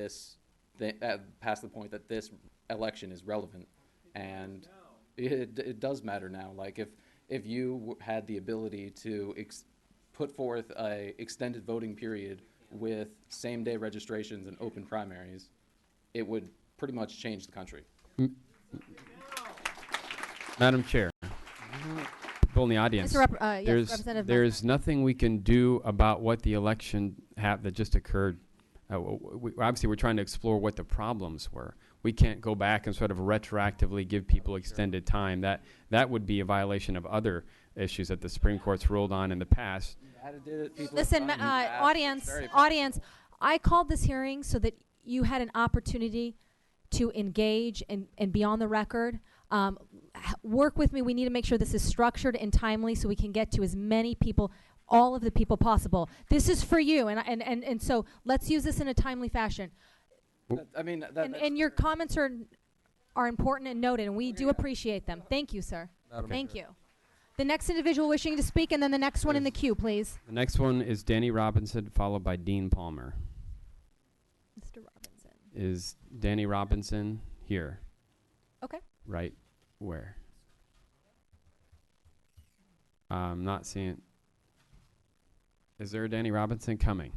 this past the point that this election is relevant, and it does matter now. Like if you had the ability to put forth a extended voting period with same-day registrations and open primaries, it would pretty much change the country. Madam Chair, people in the audience, there's nothing we can do about what the election that just occurred. Obviously, we're trying to explore what the problems were. We can't go back and sort of retroactively give people extended time. That would be a violation of other issues that the Supreme Court's ruled on in the past. Listen, audience, I called this hearing so that you had an opportunity to engage and be on the record. Work with me. We need to make sure this is structured and timely so we can get to as many people, all of the people possible. This is for you, and so let's use this in a timely fashion. And your comments are important and noted, and we do appreciate them. Thank you, sir. Thank you. The next individual wishing to speak, and then the next one in the queue, please. The next one is Danny Robinson, followed by Dean Palmer. Mr. Robinson. Is Danny Robinson here? Okay. Right where? I'm not seeing. Is there a Danny Robinson coming?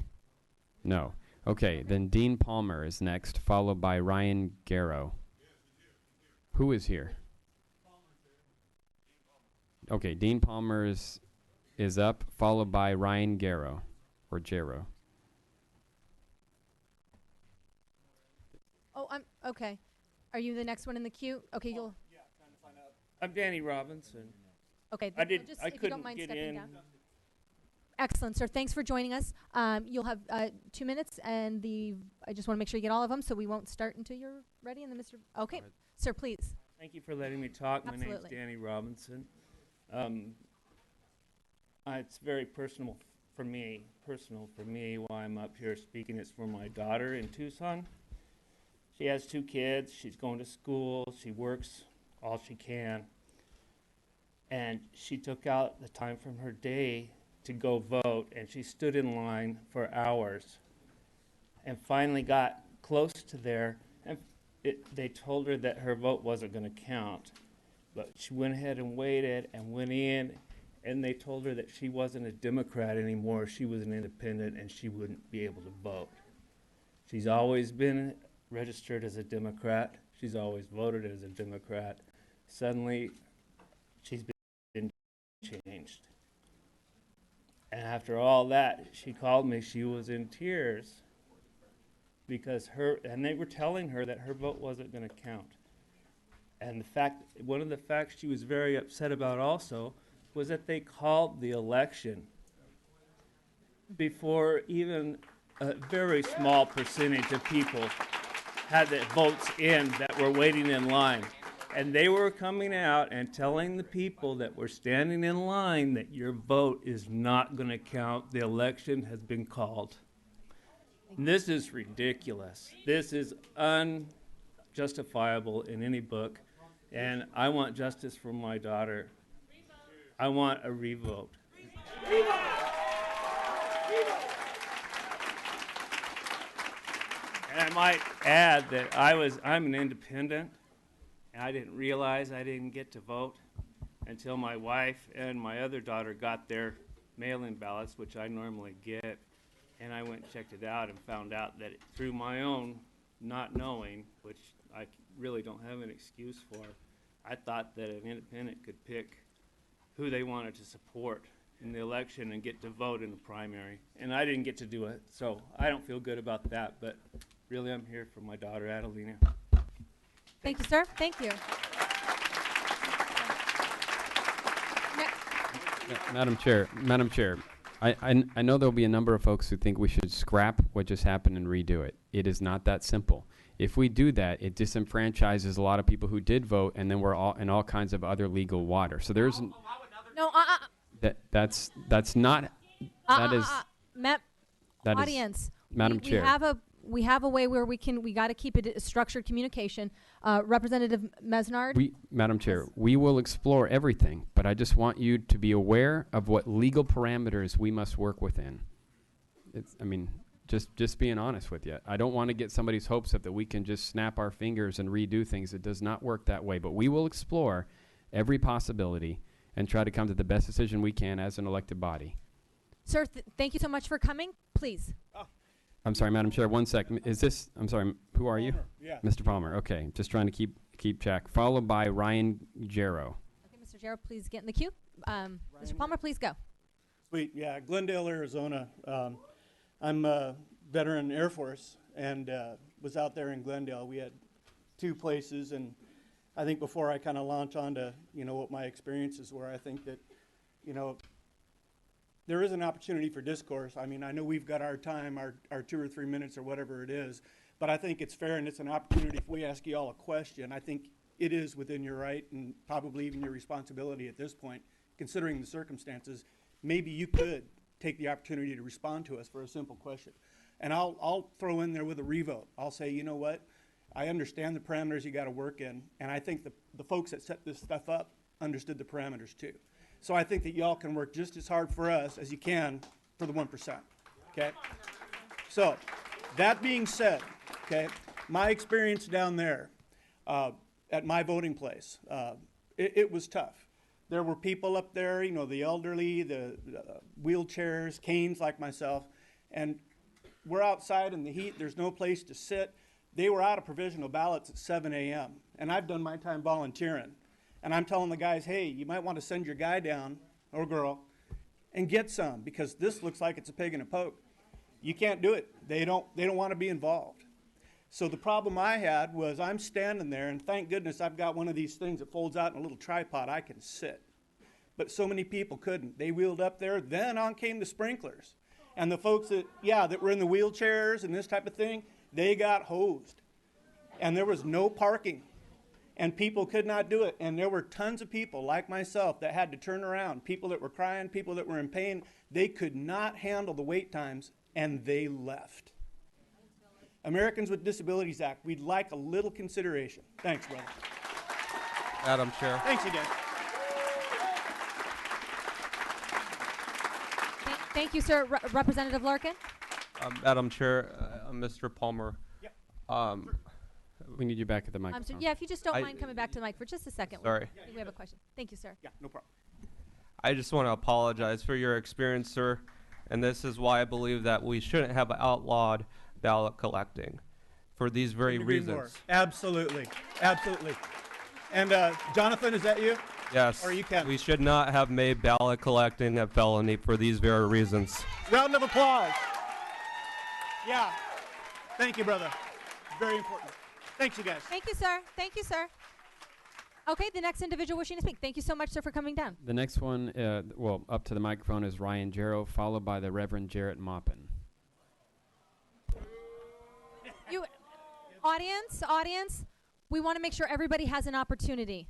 No. Okay, then Dean Palmer is next, followed by Ryan Jaro. Who is here? Okay, Dean Palmer is up, followed by Ryan Jaro, or Jaro. Oh, okay. Are you the next one in the queue? Okay, you'll. Yeah, trying to find out. I'm Danny Robinson. Okay, I couldn't get in. Down. Excellent, sir. Thanks for joining us. You'll have 2 minutes, and I just want to make sure you get all of them, so we won't start until you're ready. And then Mr. Okay, sir, please. Thank you for letting me talk. Absolutely. My name's Danny Robinson. It's very personal for me why I'm up here speaking. It's for my daughter in Tucson. She has 2 kids. She's going to school. She works all she can. And she took out the time from her day to go vote, and she stood in line for hours and finally got close to there, and they told her that her vote wasn't going to count. But she went ahead and waited and went in, and they told her that she wasn't a Democrat anymore. She was an independent, and she wouldn't be able to vote. She's always been registered as a Democrat. She's always voted as a Democrat. Suddenly, she's been changed. And after all that, she called me. She was in tears because they were telling her that her vote wasn't going to count. And one of the facts she was very upset about also was that they called the election before even a very small percentage of people had the votes in that were waiting in line. And they were coming out and telling the people that were standing in line that your vote is not going to count. The election has been called. And this is ridiculous. This is unjustifiable in any book. And I want justice for my daughter. I want a revote. And I might add that I'm an independent. And I didn't realize I didn't get to vote until my wife and my other daughter got their mail-in ballots, which I normally get. And I went and checked it out and found out that through my own not knowing, which I really don't have an excuse for, I thought that an independent could pick who they wanted to support in the election and get to vote in the primary. And I didn't get to do it, so I don't feel good about that. But really, I'm here for my daughter, Adelina. Thank you, sir. Thank you. Madam Chair, I know there'll be a number of folks who think we should scrap what just happened and redo it. It is not that simple. If we do that, it disenfranchises a lot of people who did vote, and then we're all in all kinds of other legal water. So there's that's not that is audience. Madam Chair. We have a way where we got to keep it a structured communication. Representative Mesnard. Madam Chair, we will explore everything, but I just want you to be aware of what legal parameters we must work within. just being honest with you. I don't want to get somebody's hopes up that we can just snap our fingers and redo things. It does not work that way. But we will explore every possibility and try to come to the best decision we can as an elected body. Sir, thank you so much for coming. Please. I'm sorry, Madam Chair, 1 sec. Is this, I'm sorry, who are you? Yeah. Mr. Palmer, okay. Just trying to keep track. Followed by Ryan Jaro. Okay, Mr. Jaro, please get in the queue. Mr. Palmer, please go. Sweet, yeah, Glendale, Arizona. I'm a veteran Air Force and was out there in Glendale. We had 2 places, and I think before I kind of launch on to, what my experiences were, I think that, there is an opportunity for discourse. I mean, I know we've got our time, our 2 or 3 minutes or whatever it is, but I think it's fair and it's an opportunity if we ask you all a question. I think it is within your right and probably even your responsibility at this point, considering the circumstances. Maybe you could take the opportunity to respond to us for a simple question. And I'll throw in there with a revote. I'll say, you know what? I understand the parameters you got to work in, and I think the folks that set this stuff up understood the parameters too. So I think that y'all can work just as hard for us as you can for the 1%, okay? So that being said, okay, my experience down there at my voting place, it was tough. There were people up there, the elderly, the wheelchairs, canes like myself, and we're outside in the heat. There's no place to sit. They were out of provisional ballots at 7 a.m., and I've done my time volunteering. And I'm telling the guys, hey, you might want to send your guy down, or girl, and get some, because this looks like it's a pig in a poke. You can't do it. They don't want to be involved. So the problem I had was I'm standing there, and thank goodness I've got one of these things that folds out in a little tripod. I can sit. But so many people couldn't. They wheeled up there. Then on came the sprinklers. And the folks that were in the wheelchairs and this type of thing, they got hosed. And there was no parking. And people could not do it. And there were tons of people like myself that had to turn around, people that were crying, people that were in pain. They could not handle the wait times, and they left. Americans with Disabilities Act, we'd like a little consideration. Thanks, brother. Madam Chair. Thanks again. Thank you, sir. Representative Larkin. Madam Chair, Mr. Palmer. Yep. We need you back at the microphone. If you just don't mind coming back to the mic for just a second. Sorry. I think we have a question. Thank you, sir. Yeah, no problem. I just want to apologize for your experience, sir, and this is why I believe that we shouldn't have outlawed ballot collecting for these very reasons. Absolutely. Absolutely. And Jonathan, is that you? Yes. Or you can. We should not have made ballot collecting a felony for these very reasons. Round of applause. Yeah. Thank you, brother. Very important. Thanks, you guys. Thank you, sir. Thank you, sir. Okay, the next individual wishing to speak. Thank you so much, sir, for coming down. The next one, up to the microphone is Ryan Jaro, followed by the Reverend Jarret Mopin. Audience, we want to make sure everybody has an opportunity.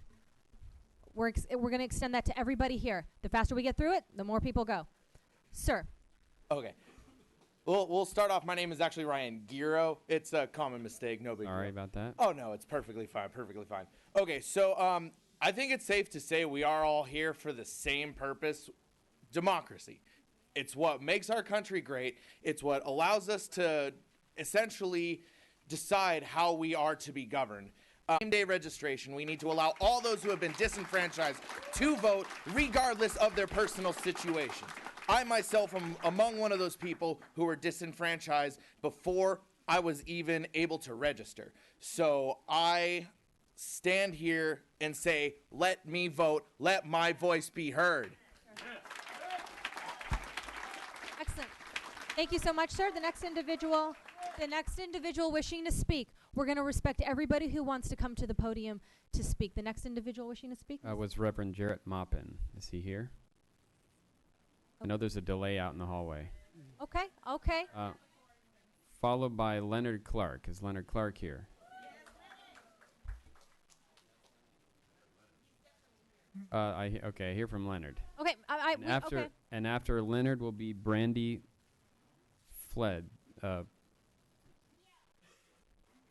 We're going to extend that to everybody here. The faster we get through it, the more people go. Sir. Okay. We'll start off. My name is actually Ryan Jaro. It's a common mistake. No big deal. Sorry about that. Oh, no, it's perfectly fine. Perfectly fine. Okay, so I think it's safe to say we are all here for the same purpose, democracy. It's what makes our country great. It's what allows us to essentially decide how we are to be governed. Same-day registration. We need to allow all those who have been disenfranchised to vote regardless of their personal situation. I myself am among one of those people who were disenfranchised before I was even able to register. So I stand here and say, let me vote, let my voice be heard. Excellent. Thank you so much, sir. The next individual wishing to speak. We're going to respect everybody who wants to come to the podium to speak. The next individual wishing to speak was Reverend Jarret Mopin. Is he here? I know there's a delay out in the hallway. Okay. Followed by Leonard Clark. Is Leonard Clark here? I hear from Leonard. Okay. And after Leonard will be Brandi Felgd.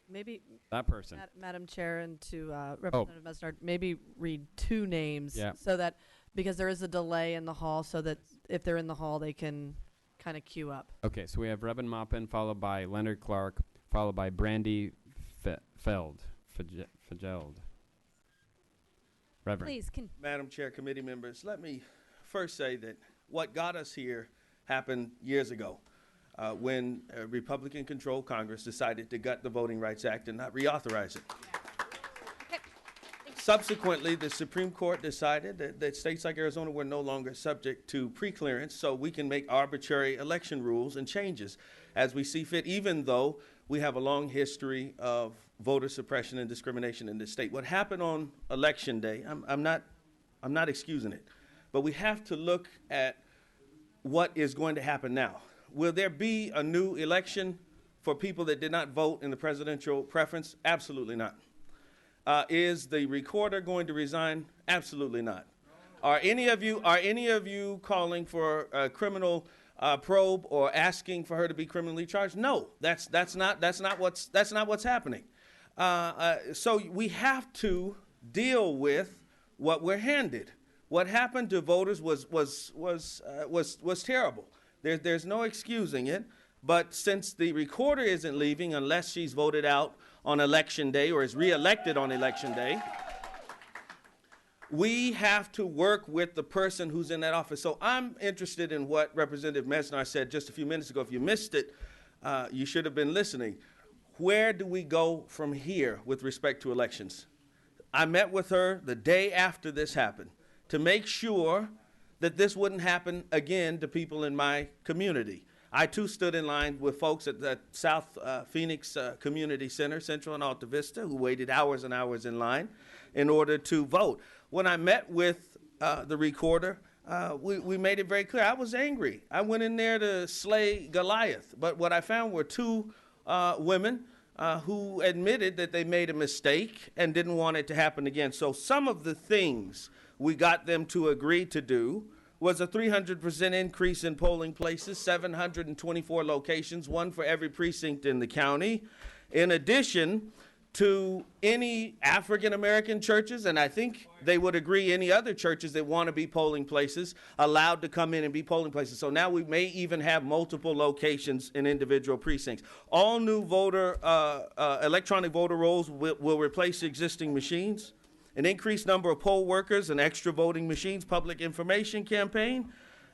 Maybe that person. Madam Chair, and to Representative Mesnard, maybe read two names so that, because there is a delay in the hall, so that if they're in the hall, they can kind of queue up. Okay, so we have Reverend Mopin, followed by Leonard Clark, followed by Brandi Felgd. Reverend. Please, Madam Chair, committee members, let me first say that what got us here happened years ago when a Republican-controlled Congress decided to gut the Voting Rights Act and not reauthorize it. Subsequently, the Supreme Court decided that states like Arizona were no longer subject to preclearance, so we can make arbitrary election rules and changes as we see fit, even though we have a long history of voter suppression and discrimination in this state. What happened on Election Day, I'm not excusing it, but we have to look at what is going to happen now. Will there be a new election for people that did not vote in the presidential preference? Absolutely not. Is the recorder going to resign? Absolutely not. Are any of you calling for a criminal probe or asking for her to be criminally charged? No, that's not what's happening. So we have to deal with what we're handed. What happened to voters was terrible. There's no excusing it. But since the recorder isn't leaving unless she's voted out on Election Day or is reelected on Election Day, we have to work with the person who's in that office. So I'm interested in what Representative Mesnar said just a few minutes ago. If you missed it, you should have been listening. Where do we go from here with respect to elections? I met with her the day after this happened to make sure that this wouldn't happen again to people in my community. I, too, stood in line with folks at the South Phoenix Community Center, Central and Alta Vista, who waited hours and hours in line in order to vote. When I met with the recorder, we made it very clear. I was angry. I went in there to slay Goliath. But what I found were two women who admitted that they made a mistake and didn't want it to happen again. So some of the things we got them to agree to do was a 300% increase in polling places, 724 locations, one for every precinct in the county. In addition to any African-American churches, and I think they would agree any other churches that want to be polling places, allowed to come in and be polling places. So now we may even have multiple locations in individual precincts. All new electronic voter rolls will replace existing machines. An increased number of poll workers and extra voting machines, public information campaign,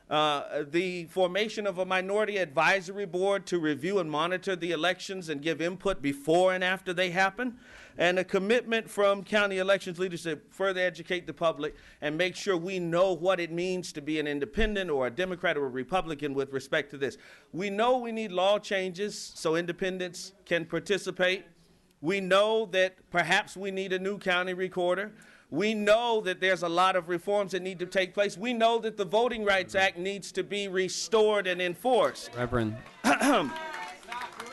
the formation of a minority advisory board to review and monitor the elections and give input before and after they happen, and a commitment from county elections leaders to further educate the public and make sure we know what it means to be an independent or a Democrat or a Republican with respect to this. We know we need law changes so independents can participate. We know that perhaps we need a new county recorder. We know that there's a lot of reforms that need to take place. We know that the Voting Rights Act needs to be restored and enforced. Reverend.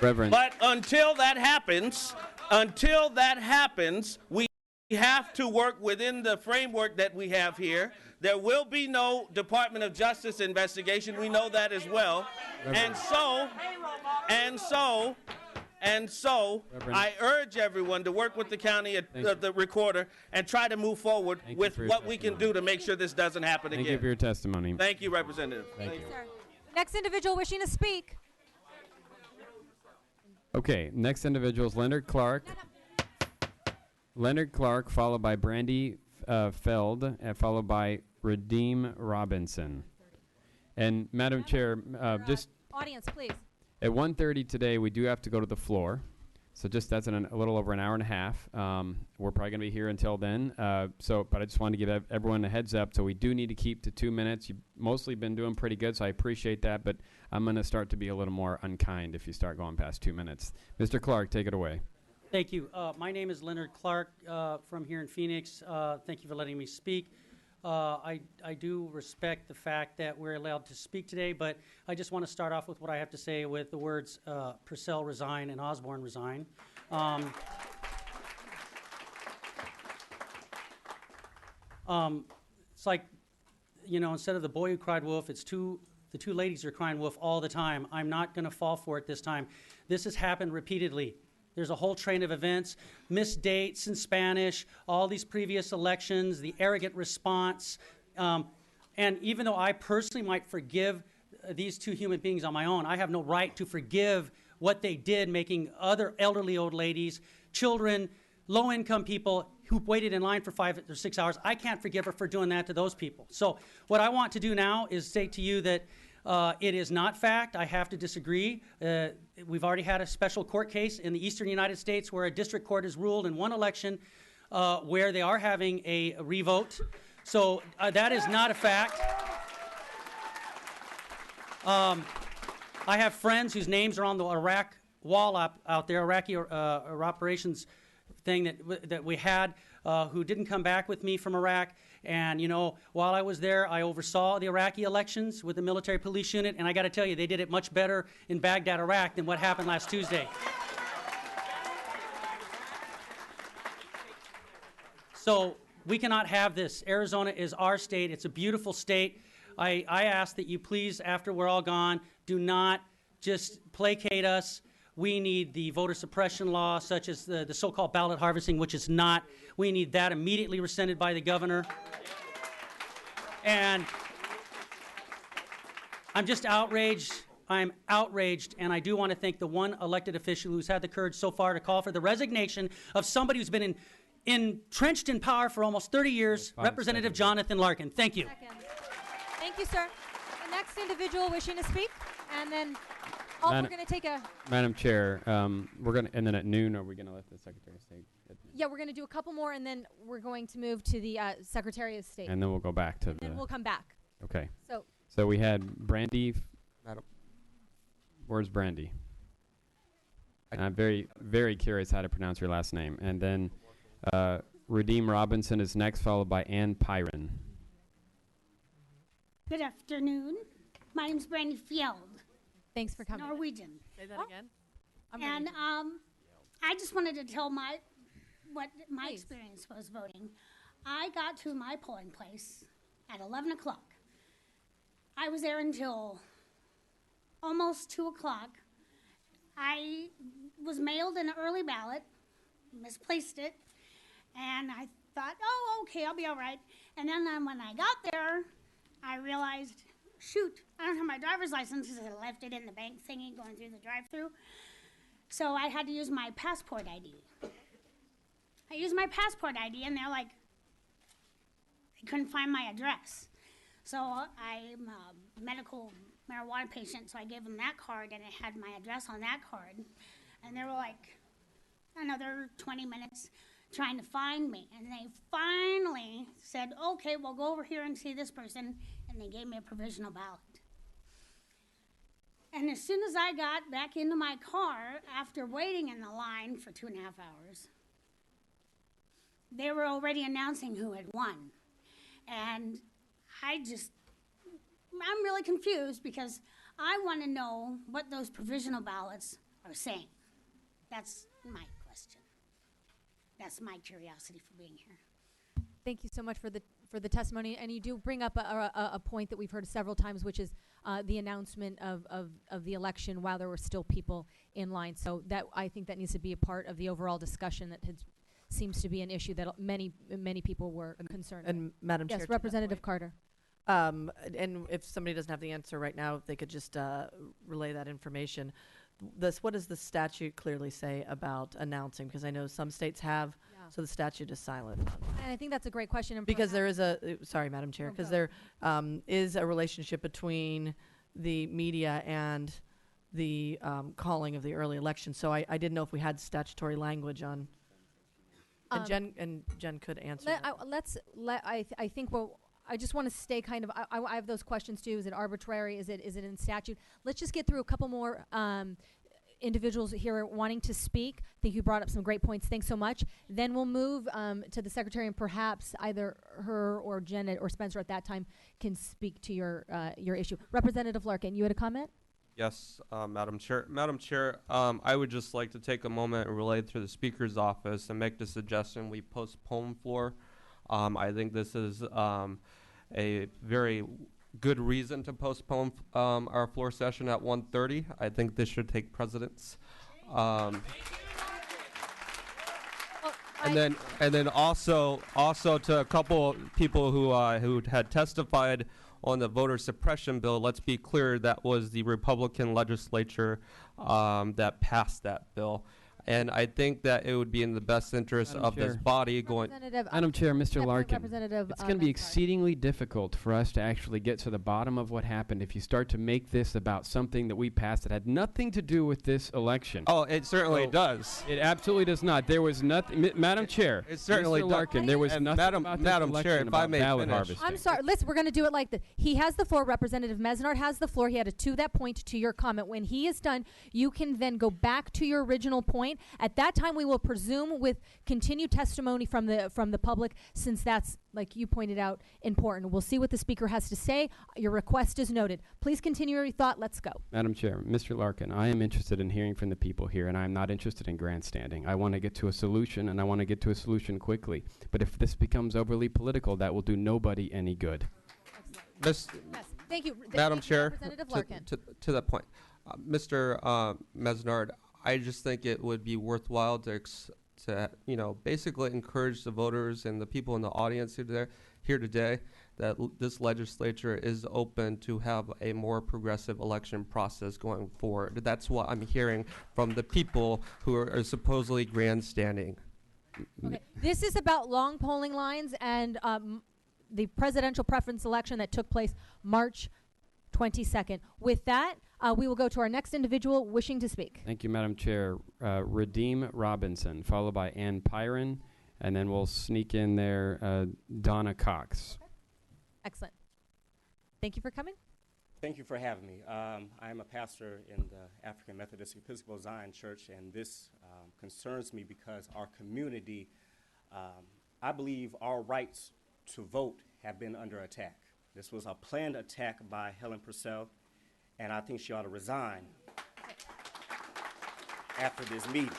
But until that happens, we have to work within the framework that we have here. There will be no Department of Justice investigation. We know that as well. Reverend. And so, I urge everyone to work with the county, the recorder, and try to move forward with what we can do to make sure this doesn't happen again. Thank you for your testimony. Thank you, Representative. Thank you. Sir. Next individual wishing to speak. Okay, next individual is Leonard Clark. Leonard Clark, followed by Brandi Felgd, and followed by Redeem Robinson. And Madam Chair, just audience, please. At 1:30 today, we do have to go to the floor. So just that's in a little over an hour and a half. We're probably going to be here until then. But I just wanted to give everyone a heads up. So we do need to keep to 2 minutes. You've mostly been doing pretty good, so I appreciate that. But I'm going to start to be a little more unkind if you start going past 2 minutes. Mr. Clark, take it away. Thank you. My name is Leonard Clark from here in Phoenix. Thank you for letting me speak. I do respect the fact that we're allowed to speak today, but I just want to start off with what I have to say with the words Purcell resign and Osborne resign. It's like, instead of the boy who cried wolf, it's the two ladies who are crying wolf all the time. I'm not going to fall for it this time. This has happened repeatedly. There's a whole train of events, missed dates in Spanish, all these previous elections, the arrogant response. And even though I personally might forgive these two human beings on my own. I have no right to forgive what they did, making other elderly old ladies, children, low-income people who waited in line for 5 or 6 hours. I can't forgive her for doing that to those people. So what I want to do now is say to you that it is not fact. I have to disagree. We've already had a special court case in the eastern United States where a district court has ruled in one election where they are having a revote. So that is not a fact. I have friends whose names are on the Iraq wall out there, Iraqi operations thing that we had, who didn't come back with me from Iraq. And, you know, while I was there, I oversaw the Iraqi elections with the military police unit, and I got to tell you, they did it much better in Baghdad, Iraq, than what happened last Tuesday. So we cannot have this. Arizona is our state. It's a beautiful state. I ask that you please, after we're all gone, do not just placate us. We need the voter suppression law, such as the so-called ballot harvesting, which is not. We need that immediately rescinded by the governor. And I'm just outraged. I'm outraged, and I do want to thank the one elected official who's had the courage so far to call for the resignation of somebody who's been entrenched in power for almost 30 years, Representative Jonathan Larkin. Thank you. Thank you, sir. The next individual wishing to speak, and then we're going to take a... Madam Chair, we're going to, and then at noon, are we going to let the Secretary of State? Yeah, we're going to do a couple more, and then we're going to move to the Secretary of State. And then we'll go back to then we'll come back. Okay. So we had Brandi. Madam. Where's Brandi? And I'm very, very curious how to pronounce your last name. And then Redeem Robinson is next, followed by Ann Piran. Good afternoon. My name's Brandi Felgd. Thanks for coming. Norwegian. Say that again. And I just wanted to tell what my experience was voting. I got to my polling place at 11 o'clock. I was there until almost 2 o'clock. I was mailed an early ballot, misplaced it, and I thought, oh, okay, I'll be all right. And then when I got there, I realized, shoot, I don't have my driver's license because I left it in the bank thingy going through the drive-thru. So I had to use my passport ID. I used my passport ID, and they're like, they couldn't find my address. So I'm a medical marijuana patient, so I gave them that card, and it had my address on that card. And they were like, another 20 minutes trying to find me. And they finally said, okay, we'll go over here and see this person. And they gave me a provisional ballot. And as soon as I got back into my car, after waiting in the line for 2.5 hours, they were already announcing who had won. And I'm really confused because I want to know what those provisional ballots are saying. That's my question. That's my curiosity for being here. Thank you so much for the testimony, and you do bring up a point that we've heard several times, which is the announcement of the election while there were still people in line. So that I think that needs to be a part of the overall discussion that seems to be an issue that many people were concerned. And Madam Chair, yes, Representative Carter. And if somebody doesn't have the answer right now, they could just relay that information. What does the statute clearly say about announcing? Because I know some states have, so the statute is silent. And I think that's a great question. And because there is sorry, Madam Chair, because there is a relationship between the media and the calling of the early election. So I didn't know if we had statutory language on. And Jen could answer that. I think I just want to stay kind of. I have those questions too. Is it arbitrary? Is it in statute? Let's just get through a couple more individuals here wanting to speak. I think you brought up some great points. Thanks so much. Then we'll move to the secretary, and perhaps either her or Jen or Spencer at that time can speak to your issue. Representative Larkin, you had a comment? Yes, Madam Chair. Madam Chair, I would just like to take a moment and relay to the Speaker's office and make the suggestion we postpone floor. I think this is a very good reason to postpone our floor session at 1:30. I think this should take precedence. And then also to a couple people who had testified on the voter suppression bill, let's be clear, that was the Republican legislature that passed that bill. And I think that it would be in the best interest of this body going. Madam Chair, Mr. Larkin, Representative, it's going to be exceedingly difficult for us to actually get to the bottom of what happened if you start to make this about something that we passed that had nothing to do with this election. Oh, it certainly does. It absolutely does not. There was nothing, Madam Chair. It certainly Mr. does. Larkin, there was nothing about this Madam election Chair, if about I may ballot finish. harvesting. I'm sorry. Listen, we're going to do it like this. He has the floor. Representative Mesnard has the floor. He had to that point to your comment. When he is done, you can then go back to your original point. At that time, we will presume with continued testimony from the public, since that's, like you pointed out, important. We'll see what the speaker has to say. Your request is noted. Please continue your thought. Let's go. Madam Chair, Mr. Larkin, I am interested in hearing from the people here, and I am not interested in grandstanding. I want to get to a solution, and I want to get to a solution quickly. But if this becomes overly political, that will do nobody any good. This, Yes. Thank you. Madam Thank you, Chair, Representative Larkin. to that point, Mr. Mesnard, I just think it would be worthwhile to basically encourage the voters and the people in the audience here today that this legislature is open to have a more progressive election process going forward. That's what I'm hearing from the people who are supposedly grandstanding. Okay. This is about long polling lines and the presidential preference election that took place March 22nd. With that, we will go to our next individual wishing to speak. Thank you, Madam Chair. Redeem Robinson, followed by Ann Piran, and then we'll sneak in there Donna Cox. Okay. Excellent. Thank you for coming. Thank you for having me. I am a pastor in the African Methodist Episcopal Zion Church, and this concerns me because our community, I believe our rights to vote have been under attack. This was a planned attack by Helen Purcell, and I think she ought to resign after this meeting.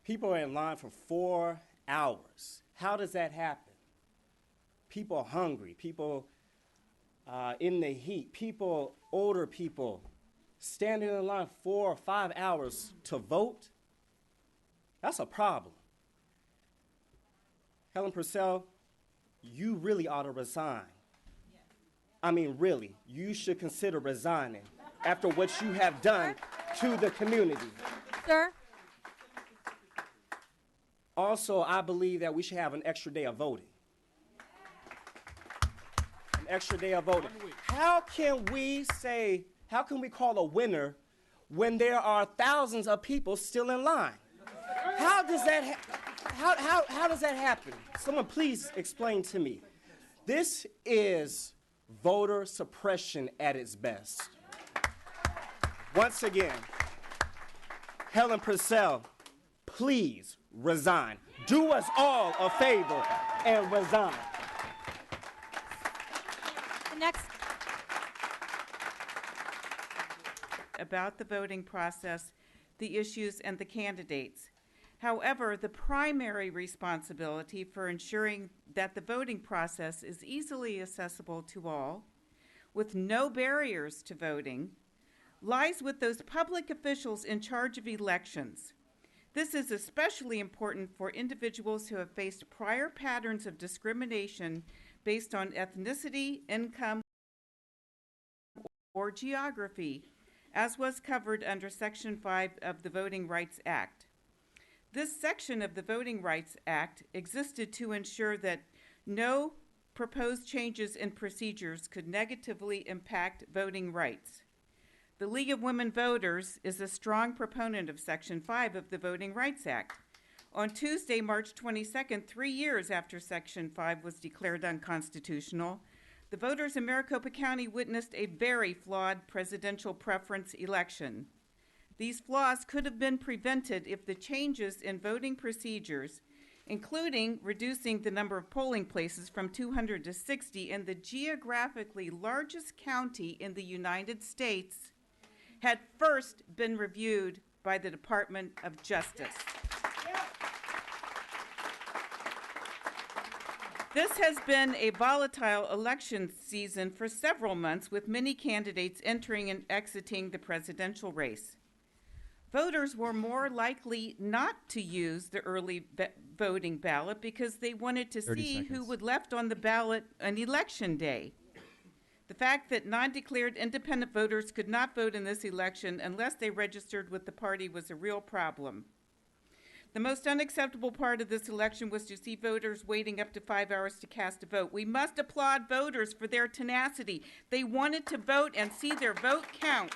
People are in line for 4 hours. How does that happen? People are hungry. People in the heat. People, older people, standing in line 4 or 5 hours to vote. That's a problem. Helen Purcell, you really ought to resign. I mean, really, you should consider resigning after what you have done to the community. Sir? Also, I believe that we should have an extra day of voting. An extra day of voting. How can we call a winner when there are thousands of people still in line? How does that how does that happen? Someone please explain to me. This is voter suppression at its best. Once again, Helen Purcell, please resign. Do us all a favor and resign. Next. About the voting process, the issues, and the candidates. However, the primary responsibility for ensuring that the voting process is easily accessible to all, with no barriers to voting, lies with those public officials in charge of elections. This is especially important for individuals who have faced prior patterns of discrimination based on ethnicity, income, or geography, as was covered under Section 5 of the Voting Rights Act. This section of the Voting Rights Act existed to ensure that no proposed changes in procedures could negatively impact voting rights. The League of Women Voters is a strong proponent of Section 5 of the Voting Rights Act. On Tuesday, March 22nd, 3 years after Section 5 was declared unconstitutional, the voters in Maricopa County witnessed a very flawed presidential preference election. These flaws could have been prevented if the changes in voting procedures, including reducing the number of polling places from 200 to 60 in the geographically largest county in the United States, had first been reviewed by the Department of Justice. This has been a volatile election season for several months, with many candidates entering and exiting the presidential race. Voters were more likely not to use the early voting ballot because they wanted to 30 see who seconds. would left on the ballot on election day. The fact that non-declared independent voters could not vote in this election unless they registered with the party was a real problem. The most unacceptable part of this election was to see voters waiting up to 5 hours to cast a vote. We must applaud voters for their tenacity. They wanted to vote and see their vote count.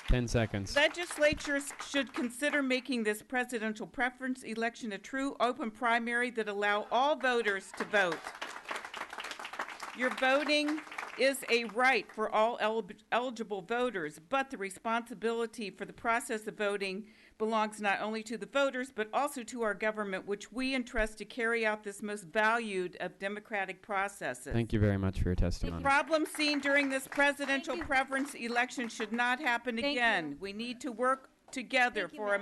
10 seconds. Legislatures should consider making this presidential preference election a true open primary that allow all voters to vote. Your voting is a right for all eligible voters, but the responsibility for the process of voting belongs not only to the voters, but also to our government, which we entrust to carry out this most valued of democratic processes. Thank you very much for your testimony. Problems seen during this presidential preference election should not happen Thank again. you. We need to work together for a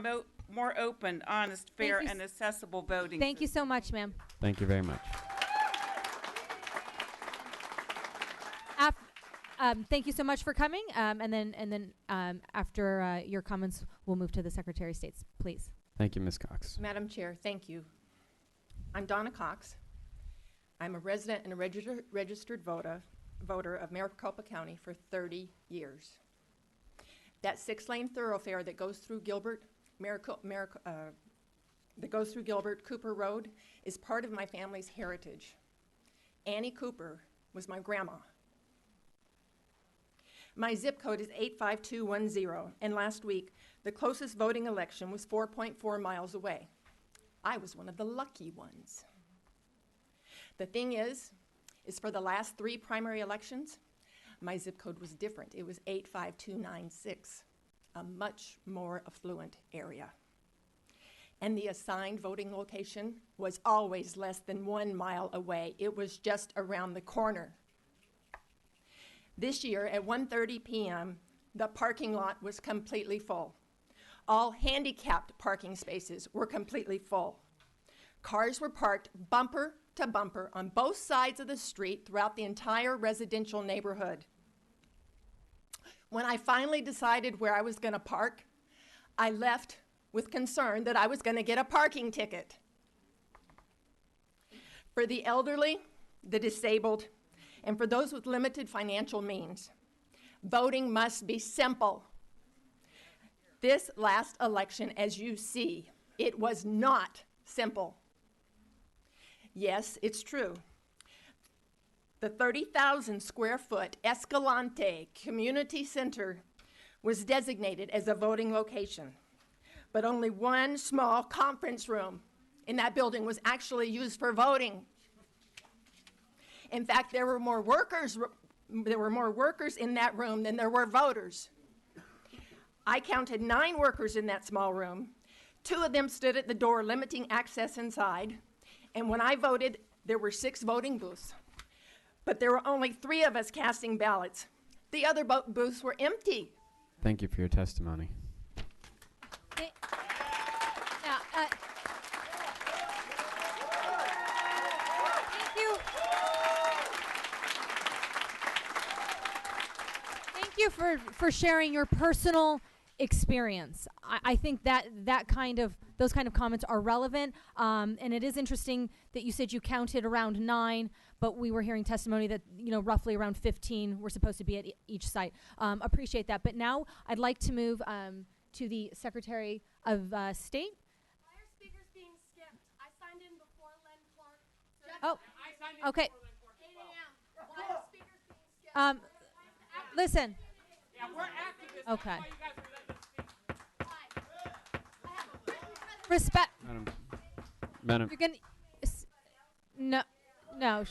more open, honest, fair, you and accessible voting. Thank you so much, ma'am. Thank you very much. Thank you so much for coming. And then after your comments, we'll move to the Secretary of State's, please. Thank you, Ms. Cox. Madam Chair, thank you. I'm Donna Cox. I'm a resident and a registered voter of Maricopa County for 30 years. That 6-lane thoroughfare that goes through Gilbert, Cooper Road is part of my family's heritage. Annie Cooper was my grandma. My zip code is 85210, and last week, the closest voting election was 4.4 miles away. I was one of the lucky ones. The thing is for the last 3 primary elections, my zip code was different. It was 85296, a much more affluent area. And the assigned voting location was always less than 1 mile away. It was just around the corner. This year at 1:30 p.m., the parking lot was completely full. All handicapped parking spaces were completely full. Cars were parked bumper to bumper on both sides of the street throughout the entire residential neighborhood. When I finally decided where I was going to park, I left with concern that I was going to get a parking ticket. For the elderly, the disabled, and for those with limited financial means, voting must be simple. This last election, as you see, it was not simple. Yes, it's true. The 30,000 square foot Escalante Community Center was designated as a voting location, but only one small conference room in that building was actually used for voting. In fact, there were more workers in that room than there were voters. I counted 9 workers in that small room. 2 of them stood at the door limiting access inside. And when I voted, there were 6 voting booths. But there were only 3 of us casting ballots. The other booths were empty. Thank you for your testimony. Thank you for sharing your personal experience. I think those kind of comments are relevant, and it is interesting that you said you counted around 9, but we were hearing testimony that roughly around 15 were supposed to be at each site. Appreciate that. But now I'd like to move to the Secretary of State. Why are speakers being skipped? I signed in before Len Clark. Okay. 8 a.m. Why are speakers being skipped? Listen. Yeah, we're activists. Okay. Respect. Madam. You're gonna. No.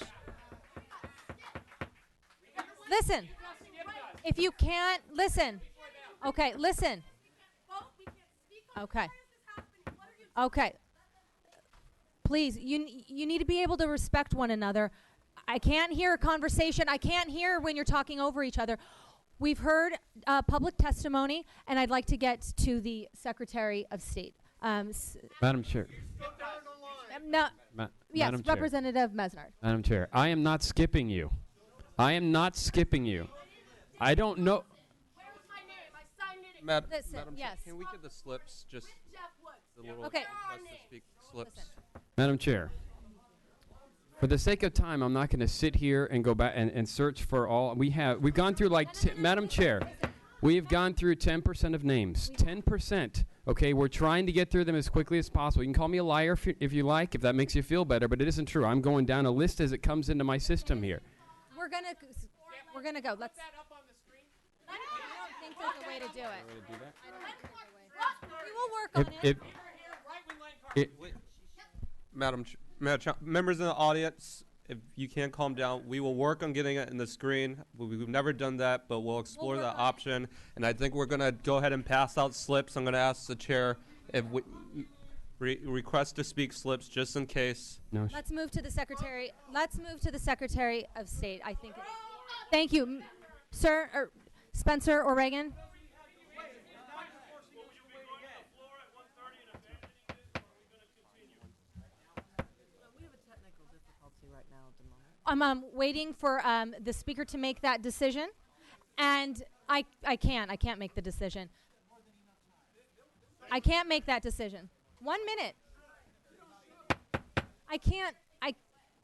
Listen. If you can't listen. Okay. Listen. Okay. Okay. Please, you need to be able to respect one another. I can't hear a conversation. I can't hear when you're talking over each other. We've heard public testimony, and I'd like to get to the Secretary of State. Madam Chair. No. Yes, Madam Chair. Representative Mesnard. Madam Chair, I am not skipping you. I don't know. Where was my name? I signed it. Madam Listen, Chair, yes. can we get the slips just? Jeff Woods. Okay. Madam Chair, for the sake of time, I'm not going to sit here and go back and search for all. We've gone through like, Madam Chair, we've gone through 10% of names. 10%. Okay, we're trying to get through them as quickly as possible. You can call me a liar if you like, if that makes you feel better, but it isn't true. I'm going down a list as it comes into my system here. We're gonna go. Let's. I don't think there's a way to do it. We will work on it. Madam members in the audience, if you can't calm down, we will work on getting it in the screen. We've never done that, but we'll explore that option. And I think we're going to go ahead and pass out slips. I'm going to ask the chair if we request to speak slips just in case. No. Let's move to the secretary. Let's move to the Secretary of State. I think. Thank you, sir, or Spencer or Regan. I'm waiting for the speaker to make that decision, and I can't make the decision. I can't make that decision. 1 minute. I can't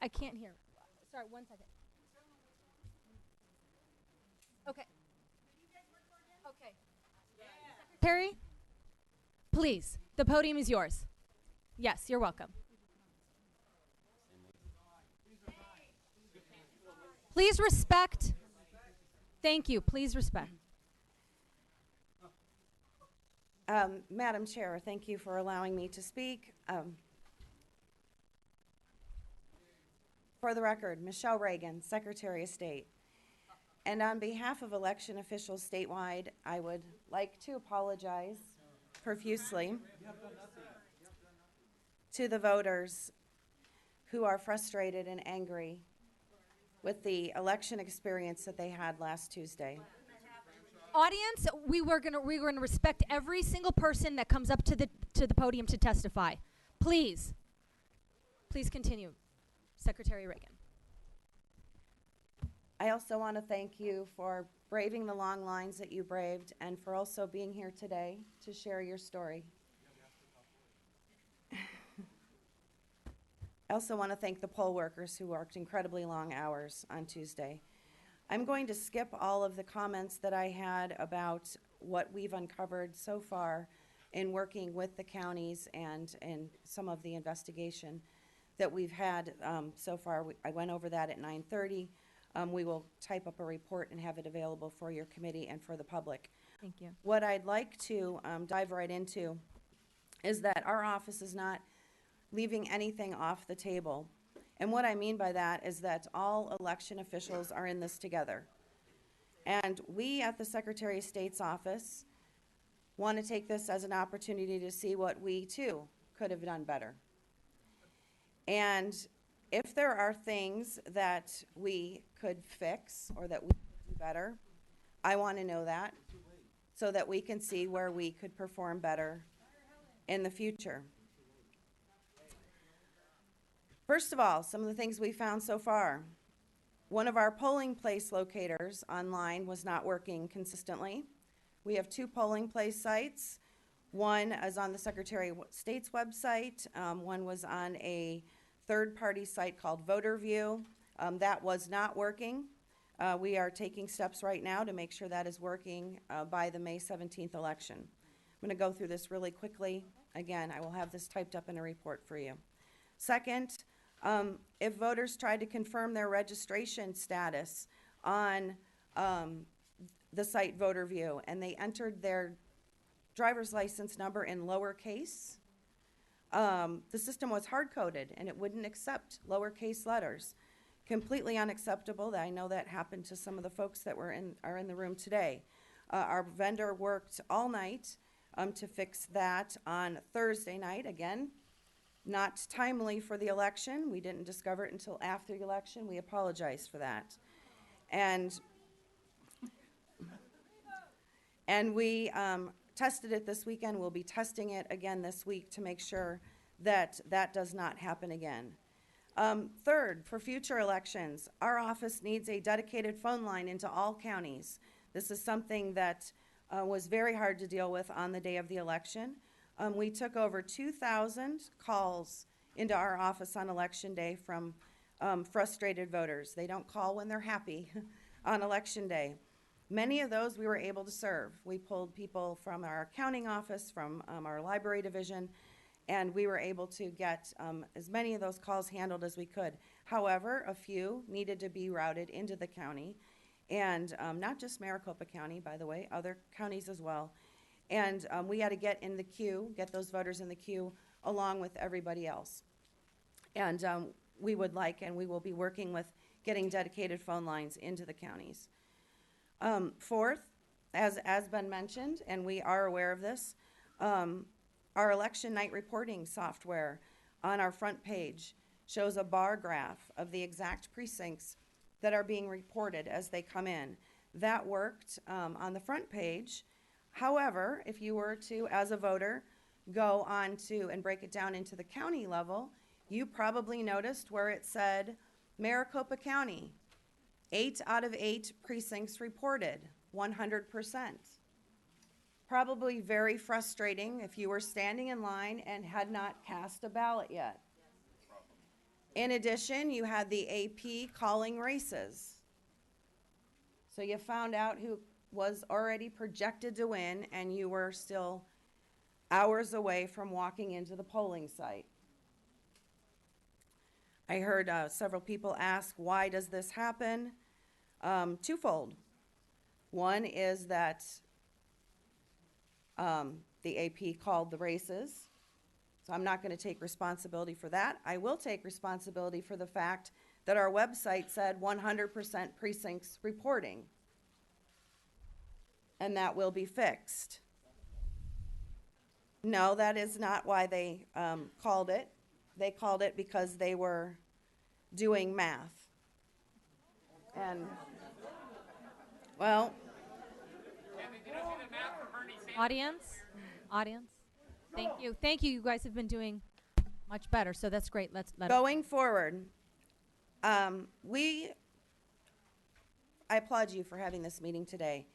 hear. Sorry, 1 second. Okay. Okay. Secretary, please, the podium is yours. Yes, you're welcome. Please respect. Thank you. Please respect. Madam Chair, thank you for allowing me to speak. For the record, Michelle Regan, Secretary of State. And on behalf of election officials statewide, I would like to apologize profusely to the voters who are frustrated and angry with the election experience that they had last Tuesday. Audience, we're gonna respect every single person that comes up to the podium to testify. Please continue, Secretary Regan. I also want to thank you for braving the long lines that you braved and for also being here today to share your story. I also want to thank the poll workers who worked incredibly long hours on Tuesday. I'm going to skip all of the comments that I had about what we've uncovered so far in working with the counties and in some of the investigation that we've had so far. I went over that at 9:30. We will type up a report and have it available for your committee and for the public. Thank you. What I'd like to dive right into is that our office is not leaving anything off the table. And what I mean by that is that all election officials are in this together. And we at the Secretary of State's office want to take this as an opportunity to see what we too could have done better. And if there are things that we could fix or that we could do better, I want to know that so that we can see where we could perform better in the future. First of all, some of the things we found so far. One of our polling place locators online was not working consistently. We have 2 polling place sites. One is on the Secretary of State's website. One was on a third-party site called VoterView. That was not working. We are taking steps right now to make sure that is working by the May 17th election. I'm going to go through this really quickly. Again, I will have this typed up in a report for you. Second, if voters tried to confirm their registration status on the site VoterView and they entered their driver's license number in lowercase, the system was hard-coded and it wouldn't accept lowercase letters. Completely unacceptable. I know that happened to some of the folks that are in the room today. Our vendor worked all night to fix that on Thursday night. Again, not timely for the election. We didn't discover it until after the election. We apologize for that. And we tested it this weekend. We'll be testing it again this week to make sure that that does not happen again. Third, for future elections, our office needs a dedicated phone line into all counties. This is something that was very hard to deal with on the day of the election. We took over 2,000 calls into our office on Election Day from frustrated voters. They don't call when they're happy on Election Day. Many of those we were able to serve. We pulled people from our accounting office, from our library division, and we were able to get as many of those calls handled as we could. However, a few needed to be routed into the county, and not just Maricopa County, by the way, other counties as well. And we had to get in the queue, get those voters in the queue along with everybody else. And we would like, and we will be working with getting dedicated phone lines into the counties. Fourth, as been mentioned, and we are aware of this, our election night reporting software on our front page shows a bar graph of the exact precincts that are being reported as they come in. That worked on the front page. However, if you were to, as a voter, go on to and break it down into the county level, you probably noticed where it said Maricopa County, 8 out of 8 precincts reported, 100%. Probably very frustrating if you were standing in line and had not cast a ballot yet. In addition, you had the AP calling races. So you found out who was already projected to win, and you were still hours away from walking into the polling site. I heard several people ask, why does this happen? Twofold. One is that the AP called the races, so I'm not going to take responsibility for that. I will take responsibility for the fact that our website said 100% precincts reporting, and that will be fixed. No, that is not why they called it. They called it because they were doing math. And, well, Audience, thank you. Thank you. You guys have been doing much better, so that's great. Let's let Going forward, I applaud you for having this meeting today,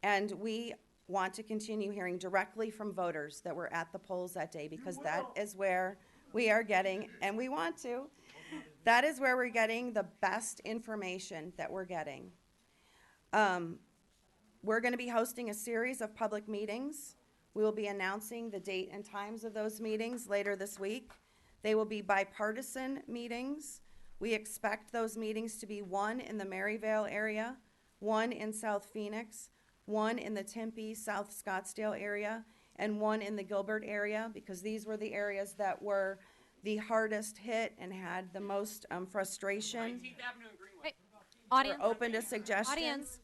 and we want to continue hearing directly from voters that were at the polls that day, because that is where we are getting, and we want to, that is where we're getting the best information that we're getting. We're going to be hosting a series of public meetings. We will be announcing the date and times of those meetings later this week. They will be bipartisan meetings. We expect those meetings to be one in the Maryvale area, one in South Phoenix, one in the Tempe, South Scottsdale area, and one in the Gilbert area, because these were the areas that were the hardest hit and had the most frustration. Hey, audience, we're open to suggestions.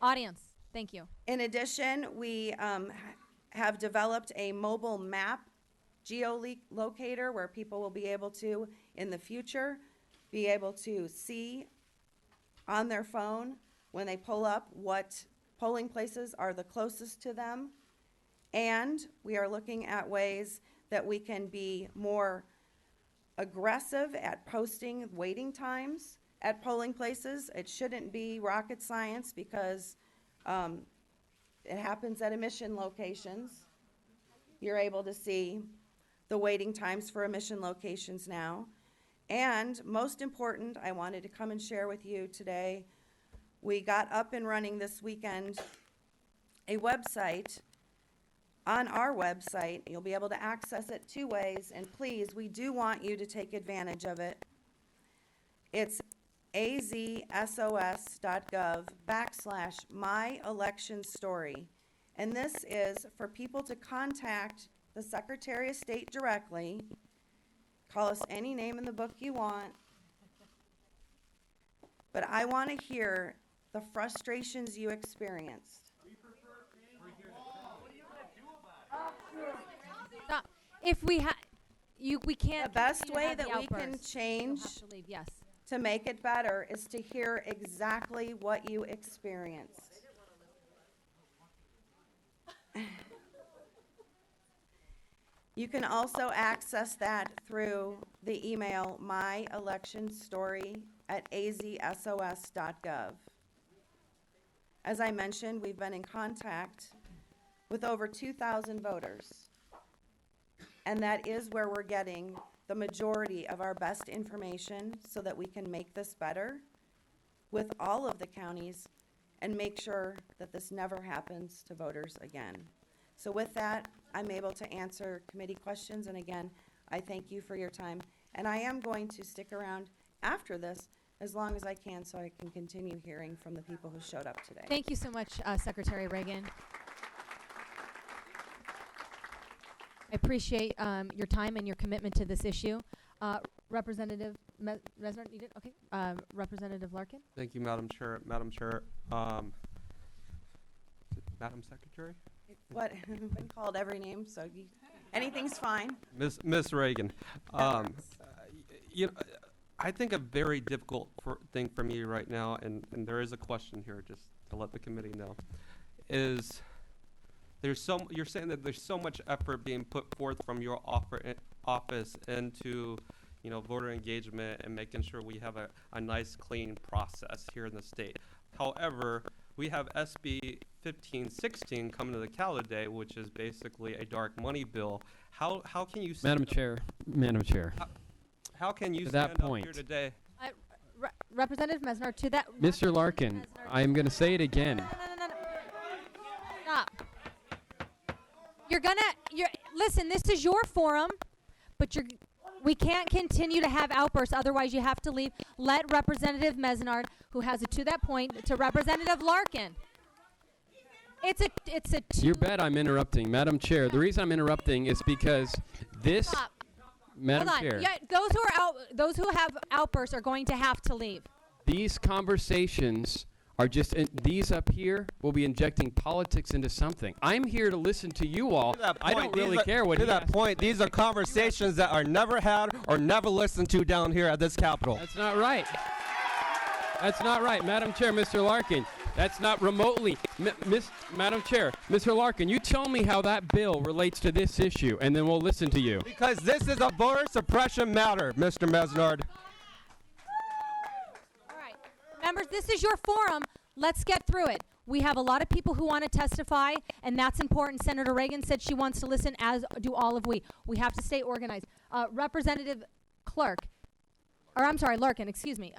Audience, thank you. In addition, we have developed a mobile map geolocator where people will be able to, in the future, be able to see on their phone when they pull up what polling places are the closest to them. And we are looking at ways that we can be more aggressive at posting waiting times at polling places. It shouldn't be rocket science, because it happens at emission locations. You're able to see the waiting times for emission locations now. And most important, I wanted to come and share with you today, we got up and running this weekend a website. On our website, you'll be able to access it 2 ways, and please, we do want you to take advantage of it. It's azsos.gov/myelectionstory. And this is for people to contact the Secretary of State directly. Call us any name in the book you want. But I want to hear the frustrations you experienced. Stop. If we we can't. The best way that we can change yes. to make it better is to hear exactly what you experienced. You can also access that through the email myelectionstory@azsos.gov. As I mentioned, we've been in contact with over 2,000 voters. And that is where we're getting the majority of our best information so that we can make this better with all of the counties and make sure that this never happens to voters again. So with that, I'm able to answer committee questions, and again, I thank you for your time. And I am going to stick around after this as long as I can so I can continue hearing from the people who showed up today. Thank you so much, Secretary Regan. I appreciate your time and your commitment to this issue. Representative Mesnar, you did? Okay. Representative Larkin? Thank you, Madam Chair. Madam Secretary? What? I've been called every name, so anything's fine. Miss Regan. I think a very difficult thing for me right now, and there is a question here just to let the committee know, is you're saying that there's so much effort being put forth from your office into voter engagement and making sure we have a nice, clean process here in the state. However, we have SB 1516 coming to the calendar day, which is basically a dark money bill. How can you Madam Chair. How can you to stand that point, up here today? Representative Mesnar, to that. Mr. Larkin, I am going to say it again. No. Stop. Listen, this is your forum, but we can't continue to have outbursts, otherwise you have to leave. Let Representative Mesnar, who has it to that point, to Representative Larkin. It's a You bet I'm interrupting, Madam Chair. The reason I'm interrupting is because this, Stop. Madam Hold on. Chair. Yeah, those who have outbursts are going to have to leave. These conversations are just, these up here will be injecting politics into something. I'm here to listen to you all. I don't really care what to that point, these are conversations that are never had or never listened to down here at this Capitol. That's not right. That's not right. Madam Chair, Mr. Larkin, that's not remotely. Madam Chair, Mr. Larkin, you tell me how that bill relates to this issue, and then we'll listen to you. Because this is a voter suppression matter, Mr. Mesnard. Members, this is your forum. Let's get through it. We have a lot of people who want to testify, and that's important. Senator Regan said she wants to listen, as do all of we. We have to stay organized. Representative Larkin, excuse me.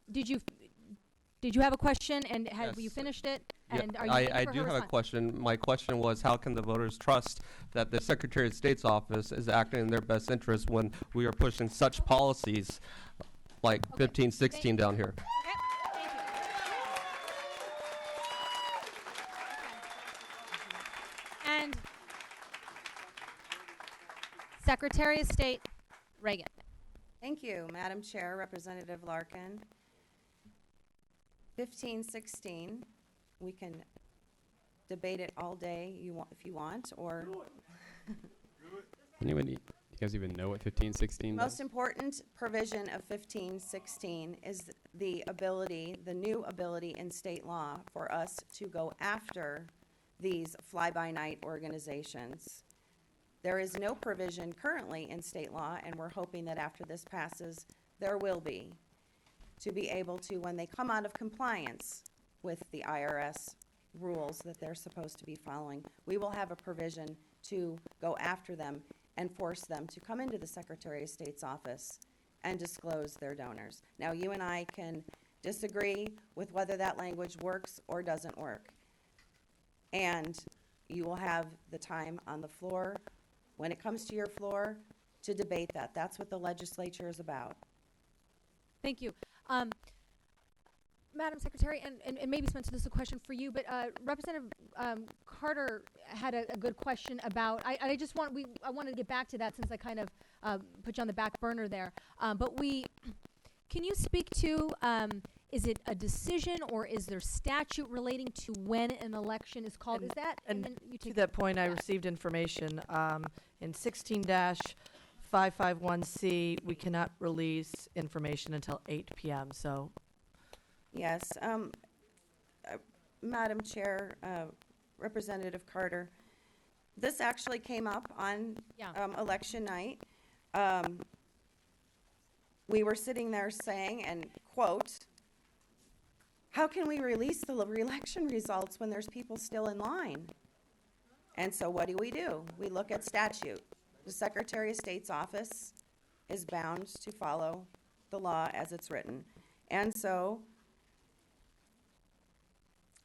Did you have a question, and have you finished it? And are you I do have a question. My question was, how can the voters trust that the Secretary of State's office is acting in their best interest when we are pushing such policies like 1516 down here? And Secretary of State Regan. Thank you, Madam Chair, Representative Larkin. 1516, we can debate it all day if you want, or... Do you guys even know what 1516 Most does? important provision of 1516 is the new ability in state law for us to go after these fly-by-night organizations. There is no provision currently in state law, and we're hoping that after this passes, there will be, to be able to, when they come out of compliance with the IRS rules that they're supposed to be following, we will have a provision to go after them and force them to come into the Secretary of State's office and disclose their donors. Now, you and I can disagree with whether that language works or doesn't work. And you will have the time on the floor, when it comes to your floor, to debate that. That's what the legislature is about. Thank you. Madam Secretary, and maybe Spencer, this is a question for you, but Representative Carter had a good question about, I wanted to get back to that since I kind of put you on the back burner there. But can you speak to, is it a decision or is there statute relating to when an election is called? Is that? And then you to take that point, I received information in 16-551C, we cannot release information until 8 p.m. So, yes, Madam Chair, Representative Carter, this actually came up on election night. We were sitting there saying, and quote, how can we release the election results when there's people still in line? And so what do? We look at statute. The Secretary of State's office is bound to follow the law as it's written. And so,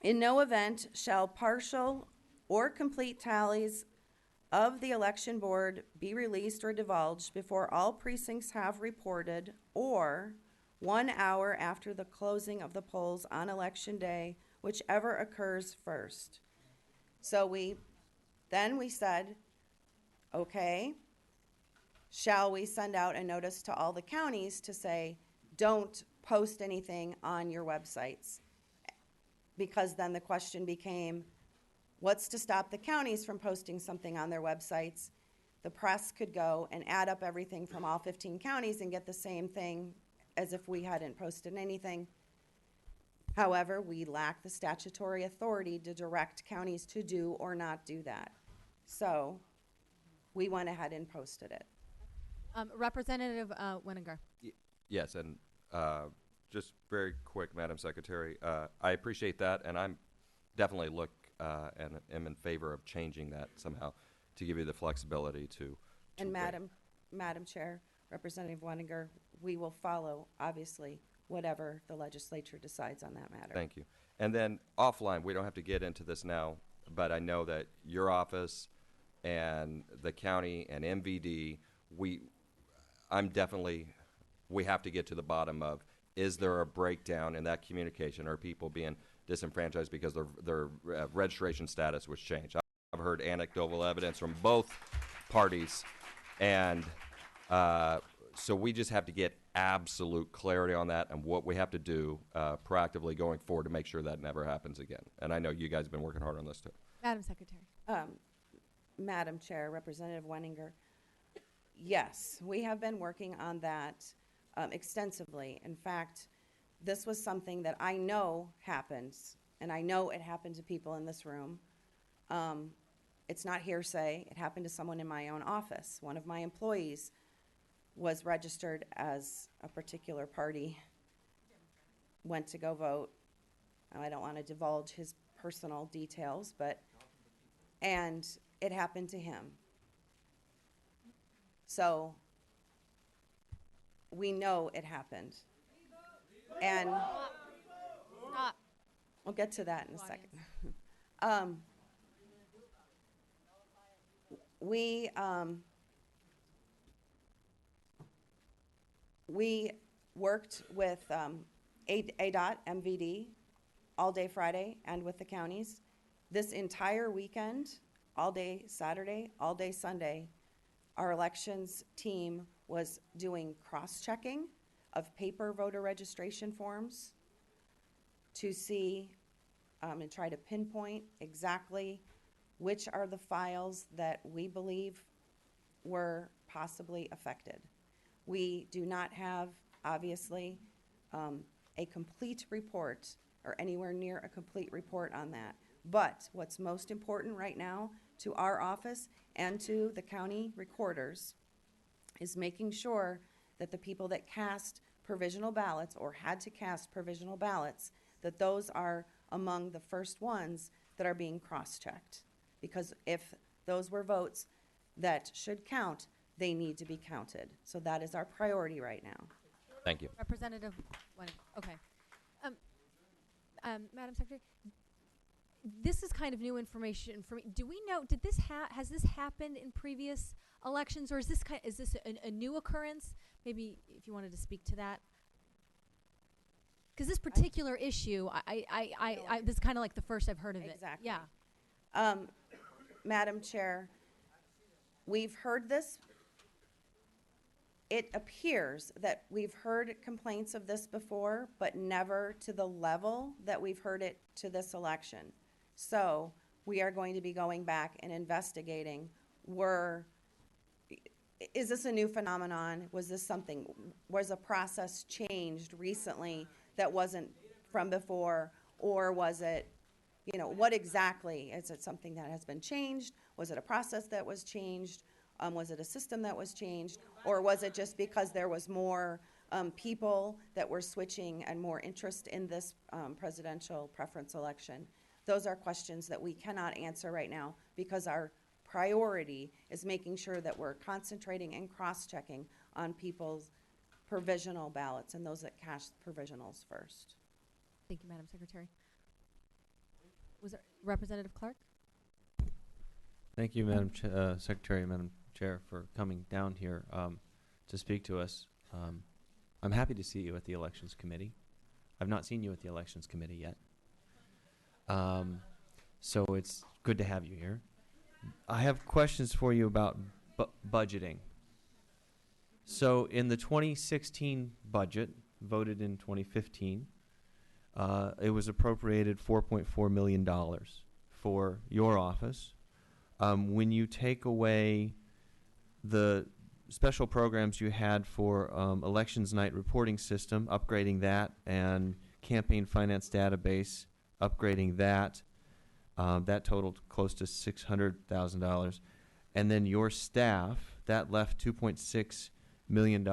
in no event shall partial or complete tallies of the election board be released or divulged before all precincts have reported, or 1 hour after the closing of the polls on election day, whichever occurs first. So we said, okay, shall we send out a notice to all the counties to say, don't post anything on your websites? Because then the question became, what's to stop the counties from posting something on their websites? The press could go and add up everything from all 15 counties and get the same thing as if we hadn't posted anything. However, we lack the statutory authority to direct counties to do or not do that. So we went ahead and posted it. Representative Wenninger. Yes, and just very quick, Madam Secretary, I appreciate that, and I'm definitely and am in favor of changing that somehow to give you the flexibility to And Madam Chair, Representative Wenninger, we will follow, obviously, whatever the legislature decides on that matter. Thank you. And then offline, we don't have to get into this now, but I know that your office and the county and MVD, we have to get to the bottom of, is there a breakdown in that communication? Are people being disenfranchised because their registration status was changed? I've heard anecdotal evidence from both parties, and so we just have to get absolute clarity on that and what we have to do proactively going forward to make sure that never happens again. And I know you guys have been working hard on this too. Madam Secretary. Madam Chair, Representative Wenninger, yes, we have been working on that extensively. In fact, this was something that I know happens, and I know it happened to people in this room. It's not hearsay. It happened to someone in my own office. One of my employees was registered as a particular party, went to go vote. I don't want to divulge his personal details, and it happened to him. So we know it happened. And we'll get to that in a second. We worked with ADOT, MVD, all day Friday, and with the counties. This entire weekend, all day Saturday, all day Sunday, our elections team was doing cross-checking of paper voter registration forms to see and try to pinpoint exactly which are the files that we believe were possibly affected. We do not have, obviously, a complete report or anywhere near a complete report on that. But what's most important right now to our office and to the county recorders is making sure that the people that cast provisional ballots or had to cast provisional ballots, that those are among the first ones that are being cross-checked. Because if those were votes that should count, they need to be counted. So that is our priority right now. Thank you. Representative okay. Madam Secretary, this is kind of new information for me. Do we know, has this happened in previous elections, or is this a new occurrence? Maybe if you wanted to speak to that. Because this particular issue, this is kind of like the first I've heard of it. Exactly. Yeah. Madam Chair, we've heard this. It appears that we've heard complaints of this before, but never to the level that we've heard it to this election. So we are going to be going back and investigating, is this a new phenomenon? Was a process changed recently that wasn't from before? Or was it, what exactly? Is it something that has been changed? Was it a process that was changed? Was it a system that was changed? Or was it just because there was more people that were switching and more interest in this presidential preference election? Those are questions that we cannot answer right now because our priority is making sure that we're concentrating and cross-checking on people's provisional ballots and those that cast provisionals first. Thank you, Madam Secretary. Was there Representative Clark? Thank you, Madam Secretary, Madam Chair, for coming down here to speak to us. I'm happy to see you at the Elections Committee. I've not seen you at the Elections Committee yet. So it's good to have you here. I have questions for you about budgeting. So in the 2016 budget, voted in 2015, it was appropriated $4.4 million for your office. When you take away the special programs you had for elections night reporting system, upgrading that, and campaign finance database, upgrading that, that totaled close to $600,000. And then your staff, that left $2.6 million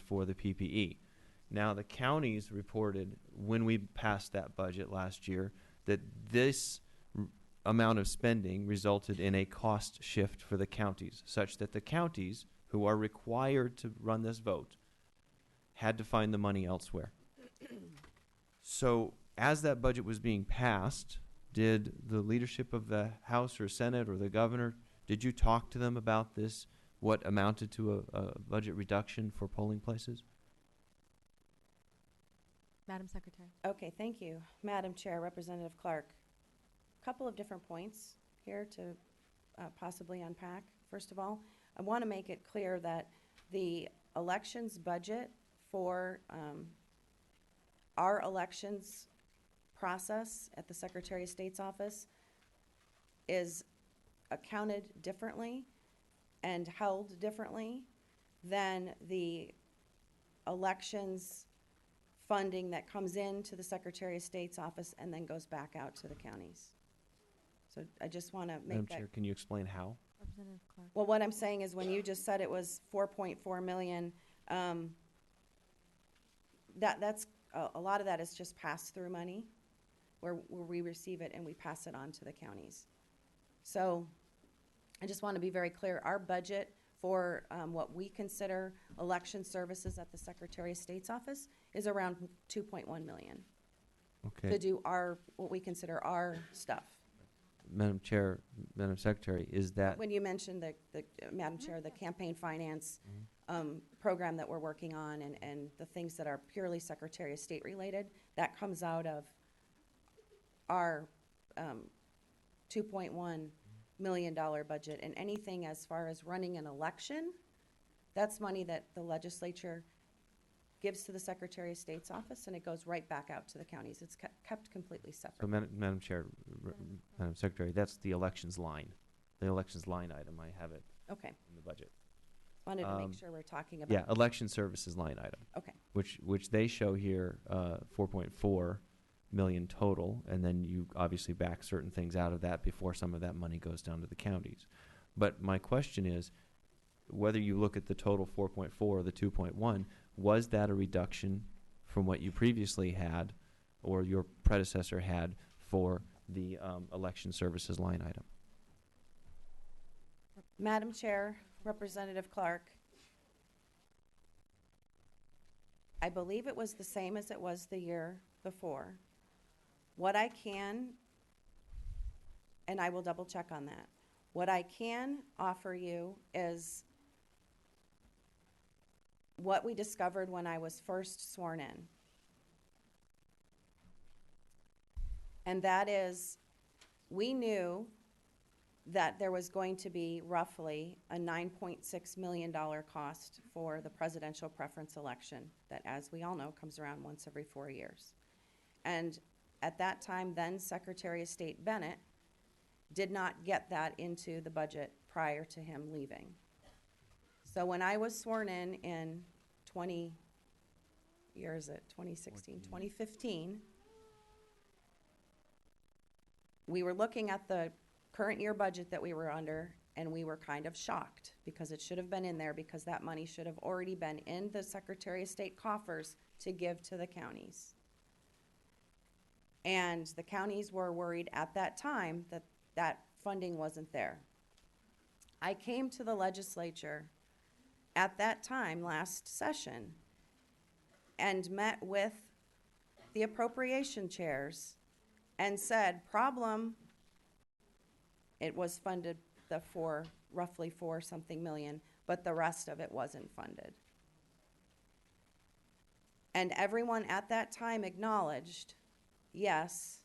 for the PPE. Now the counties reported when we passed that budget last year that this amount of spending resulted in a cost shift for the counties, such that the counties, who are required to run this vote, had to find the money elsewhere. So as that budget was being passed, did the leadership of the House or Senate or the governor, did you talk to them about this, what amounted to a budget reduction for polling places? Madam Secretary. Okay, thank you. Madam Chair, Representative Clark. Couple of different points here to possibly unpack. First of all, I want to make it clear that the elections budget for our elections process at the Secretary of State's office is accounted differently and held differently than the elections funding that comes into the Secretary of State's office and then goes back out to the counties. So I just want to make Madam that. Chair, can you explain how? Representative Clark. Well, what I'm saying is when you just said it was 4.4 million, that's a lot of that is just pass-through money, where we receive it and we pass it on to the counties. So I just want to be very clear. Our budget for what we consider election services at the Secretary of State's office is around 2.1 million. Okay. To do what we consider our stuff. Madam Chair, Madam Secretary, is that... When you mentioned Madam Chair, the campaign finance program that we're working on and the things that are purely Secretary of State related, that comes out of our $2.1 million budget. And anything as far as running an election, that's money that the legislature gives to the Secretary of State's office, and it goes right back out to the counties. It's kept completely separate. So, Madam Chair, Madam Secretary, that's the elections line. The elections line item, I have it okay. in the budget. Wanted to make sure we're talking about... Yeah, election services line item. Okay. Which they show here, 4.4 million total, and then you obviously back certain things out of that before some of that money goes down to the counties. But my question is, whether you look at the total 4.4 or the 2.1, was that a reduction from what you previously had or your predecessor had for the election services line item? Madam Chair, Representative Clark, I believe it was the same as it was the year before. What I can, and I will double check on that, what I can offer you is what we discovered when I was first sworn in. And that is, we knew that there was going to be roughly a $9.6 million cost for the presidential preference election that, as we all know, comes around once every 4 years. And at that time, then Secretary of State Bennett did not get that into the budget prior to him leaving. So when I was sworn in 2015, we were looking at the current year budget that we were under, and we were kind of shocked because it should have been in there because that money should have already been in the Secretary of State coffers to give to the counties. And the counties were worried at that time that that funding wasn't there. I came to the legislature at that time last session and met with the appropriation chairs and said, problem, it was funded roughly four something million, but the rest of it wasn't funded. And everyone at that time acknowledged, yes,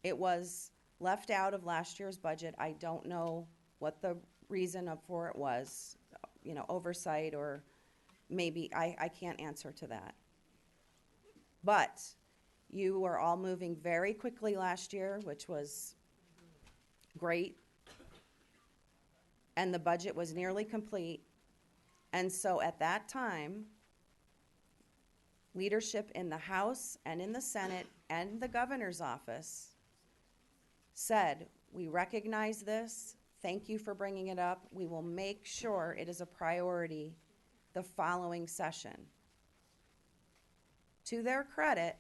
it was left out of last year's budget. I don't know what the reason for it was, oversight, or maybe I can't answer to that. But you were all moving very quickly last year, which was great. And the budget was nearly complete. And so at that time, leadership in the House and in the Senate and the governor's office said, we recognize this. Thank you for bringing it up. We will make sure it is a priority the following session. To their credit,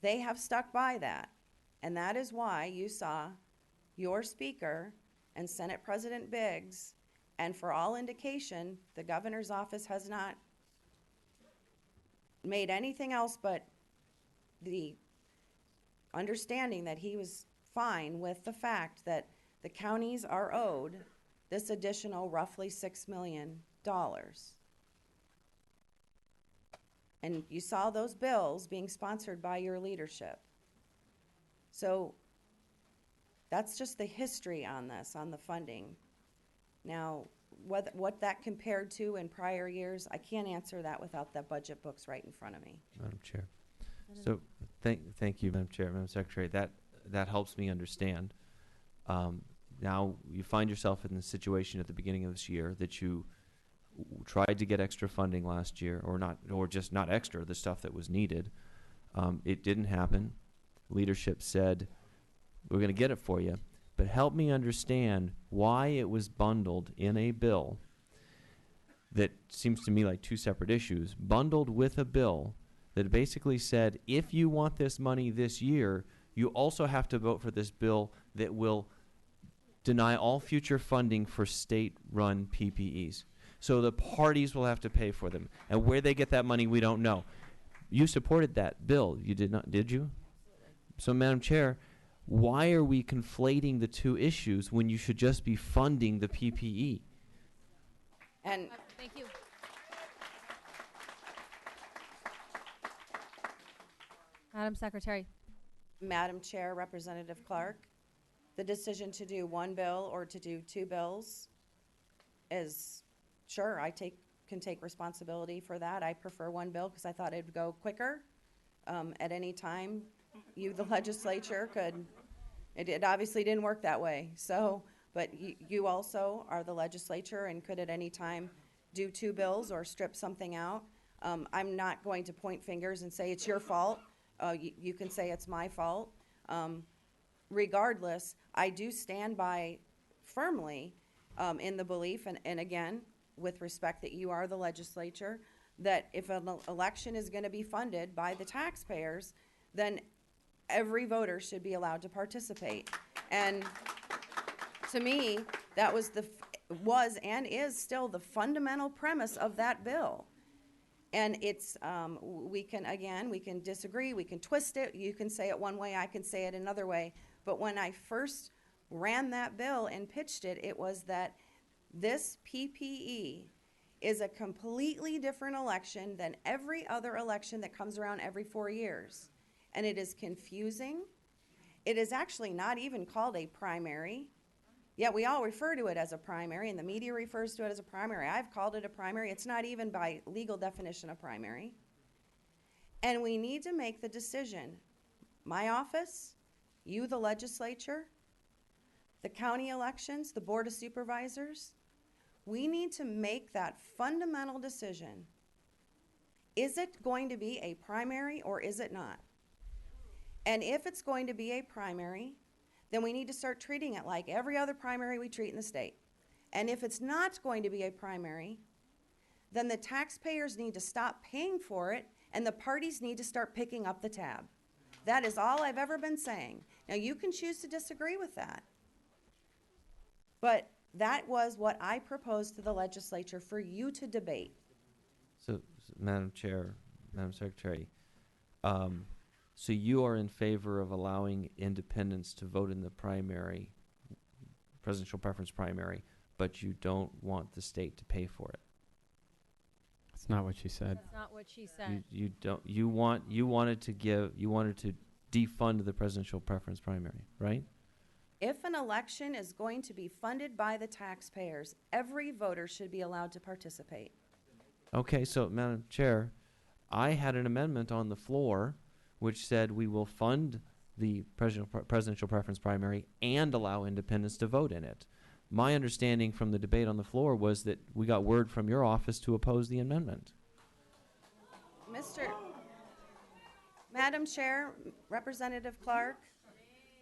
they have stuck by that. And that is why you saw your Speaker and Senate President Biggs, and for all indication, the governor's office has not made anything else but the understanding that he was fine with the fact that the counties are owed this additional roughly $6 million. And you saw those bills being sponsored by your leadership. So that's just the history on this, on the funding. Now, what that compared to in prior years, I can't answer that without the budget books right in front of me. Madam Chair. So thank you, Madam Chair, Madam Secretary. That helps me understand. Now you find yourself in the situation at the beginning of this year that you tried to get extra funding last year, or just not extra, the stuff that was needed. It didn't happen. Leadership said, we're going to get it for you, but help me understand why it was bundled in a bill that seems to me like two separate issues, bundled with a bill that basically said, if you want this money this year, you also have to vote for this bill that will deny all future funding for state-run PPEs. So the parties will have to pay for them. And where they get that money, we don't know. You supported that bill. You did not, did you? So, Madam Chair, why are we conflating the two issues when you should just be funding the PPE? And thank you. Madam Secretary. Madam Chair, Representative Clark, the decision to do one bill or to do two bills is, sure, I can take responsibility for that. I prefer one bill because I thought it would go quicker. At any time, you, the legislature, could, it obviously didn't work that way. So, but you also are the legislature and could at any time do two bills or strip something out. I'm not going to point fingers and say it's your fault. You can say it's my fault. Regardless, I do stand by firmly in the belief, and again, with respect that you are the legislature, that if an election is going to be funded by the taxpayers, then every voter should be allowed to participate. And to me, that was and is still the fundamental premise of that bill. And it's, we can disagree, we can twist it, you can say it one way, I can say it another way. But when I first ran that bill and pitched it, it was that this PPE is a completely different election than every other election that comes around every 4 years. And it is confusing. It is actually not even called a primary. Yet we all refer to it as a primary, and the media refers to it as a primary. I've called it a primary. It's not even by legal definition a primary. And we need to make the decision. My office, you, the legislature, the county elections, the Board of Supervisors, we need to make that fundamental decision. Is it going to be a primary or is it not? And if it's going to be a primary, then we need to start treating it like every other primary we treat in the state. And if it's not going to be a primary, then the taxpayers need to stop paying for it and the parties need to start picking up the tab. That is all I've ever been saying. Now you can choose to disagree with that. But that was what I proposed to the legislature for you to debate. So, Madam Chair, Madam Secretary, so you are in favor of allowing independents to vote in the primary, presidential preference primary, but you don't want the state to pay for it? That's not what she said. That's not what she said. You don't. You wanted to defund the presidential preference primary, right? If an election is going to be funded by the taxpayers, every voter should be allowed to participate. Okay, so Madam Chair, I had an amendment on the floor which said we will fund the presidential preference primary and allow independents to vote in it. My understanding from the debate on the floor was that we got word from your office to oppose the amendment. Madam Chair, Representative Clark,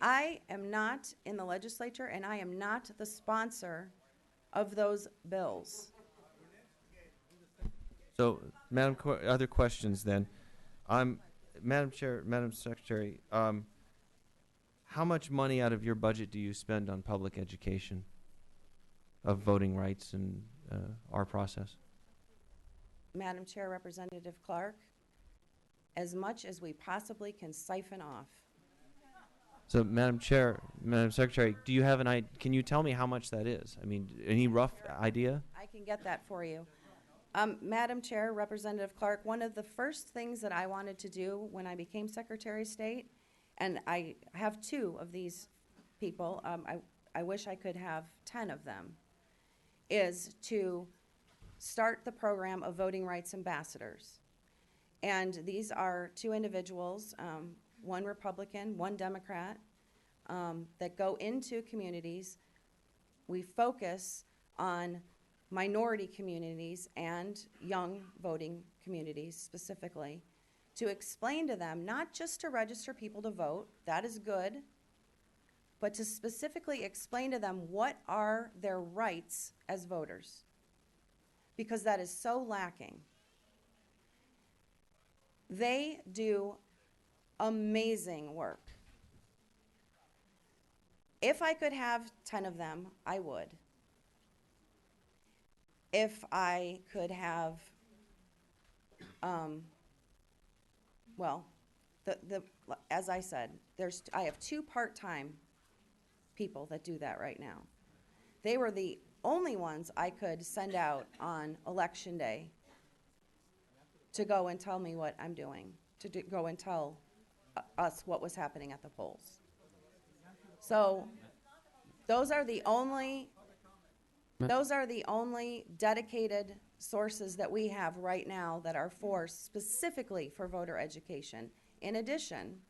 I am not in the legislature and I am not the sponsor of those bills. So, other questions then. Madam Chair, Madam Secretary, how much money out of your budget do you spend on public education of voting rights and our process? Madam Chair, Representative Clark, as much as we possibly can siphon off. So, Madam Chair, Madam Secretary, do you have can you tell me how much that is? I mean, any rough idea? I can get that for you. Madam Chair, Representative Clark, one of the first things that I wanted to do when I became Secretary of State, and I have 2 of these people, I wish I could have 10 of them, is to start the program of voting rights ambassadors. And these are 2 individuals, one Republican, one Democrat, that go into communities. We focus on minority communities and young voting communities specifically, to explain to them, not just to register people to vote, that is good, but to specifically explain to them what are their rights as voters, because that is so lacking. They do amazing work. If I could have 10 of them, I would. If I could have, as I said, I have 2 part-time people that do that right now. They were the only ones I could send out on Election Day to go and tell me what I'm doing, go and tell us what was happening at the polls. So those are the only dedicated sources that we have right now that are specifically for voter education. In addition,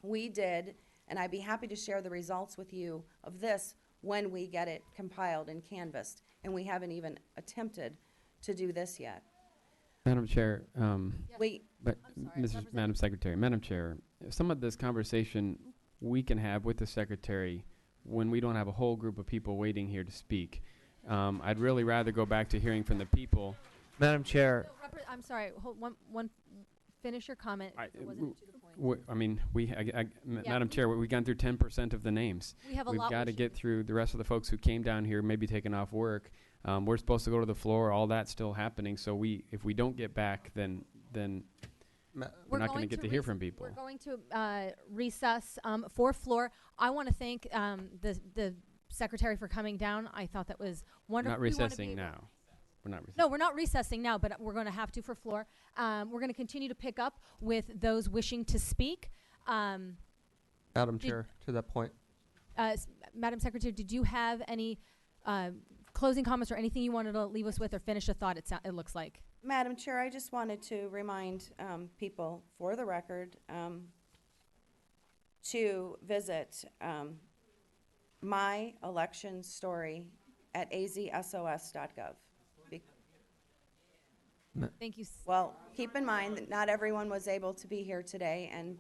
we did, and I'd be happy to share the results with you of this when we get it compiled and canvassed, and we haven't even attempted to do this yet. Madam Chair, Madam Secretary, Madam Chair, some of this conversation we can have with the Secretary when we don't have a whole group of people waiting here to speak. I'd really rather go back to hearing from the people. Madam Chair. I'm sorry, hold one finish your comment. Madam Chair, we've gone through 10% of the names. We've got to get through the rest of the folks who came down here, maybe taking off work. We're supposed to go to the floor. All that's still happening. So if we don't get back, then we're not going to get to hear from people. We're going to recess for floor. I want to thank the Secretary for coming down. I thought that was wonderful. Not recessing now. We're not recessing. No, we're not recessing now, but we're going to have to for floor. We're going to continue to pick up with those wishing to speak. Madam Chair, to that point. Madam Secretary, did you have any closing comments or anything you wanted to leave us with or finish a thought, it looks like? Madam Chair, I just wanted to remind people, for the record, to visit my election story at azsos.gov. Thank you. Well, keep in mind that not everyone was able to be here today, and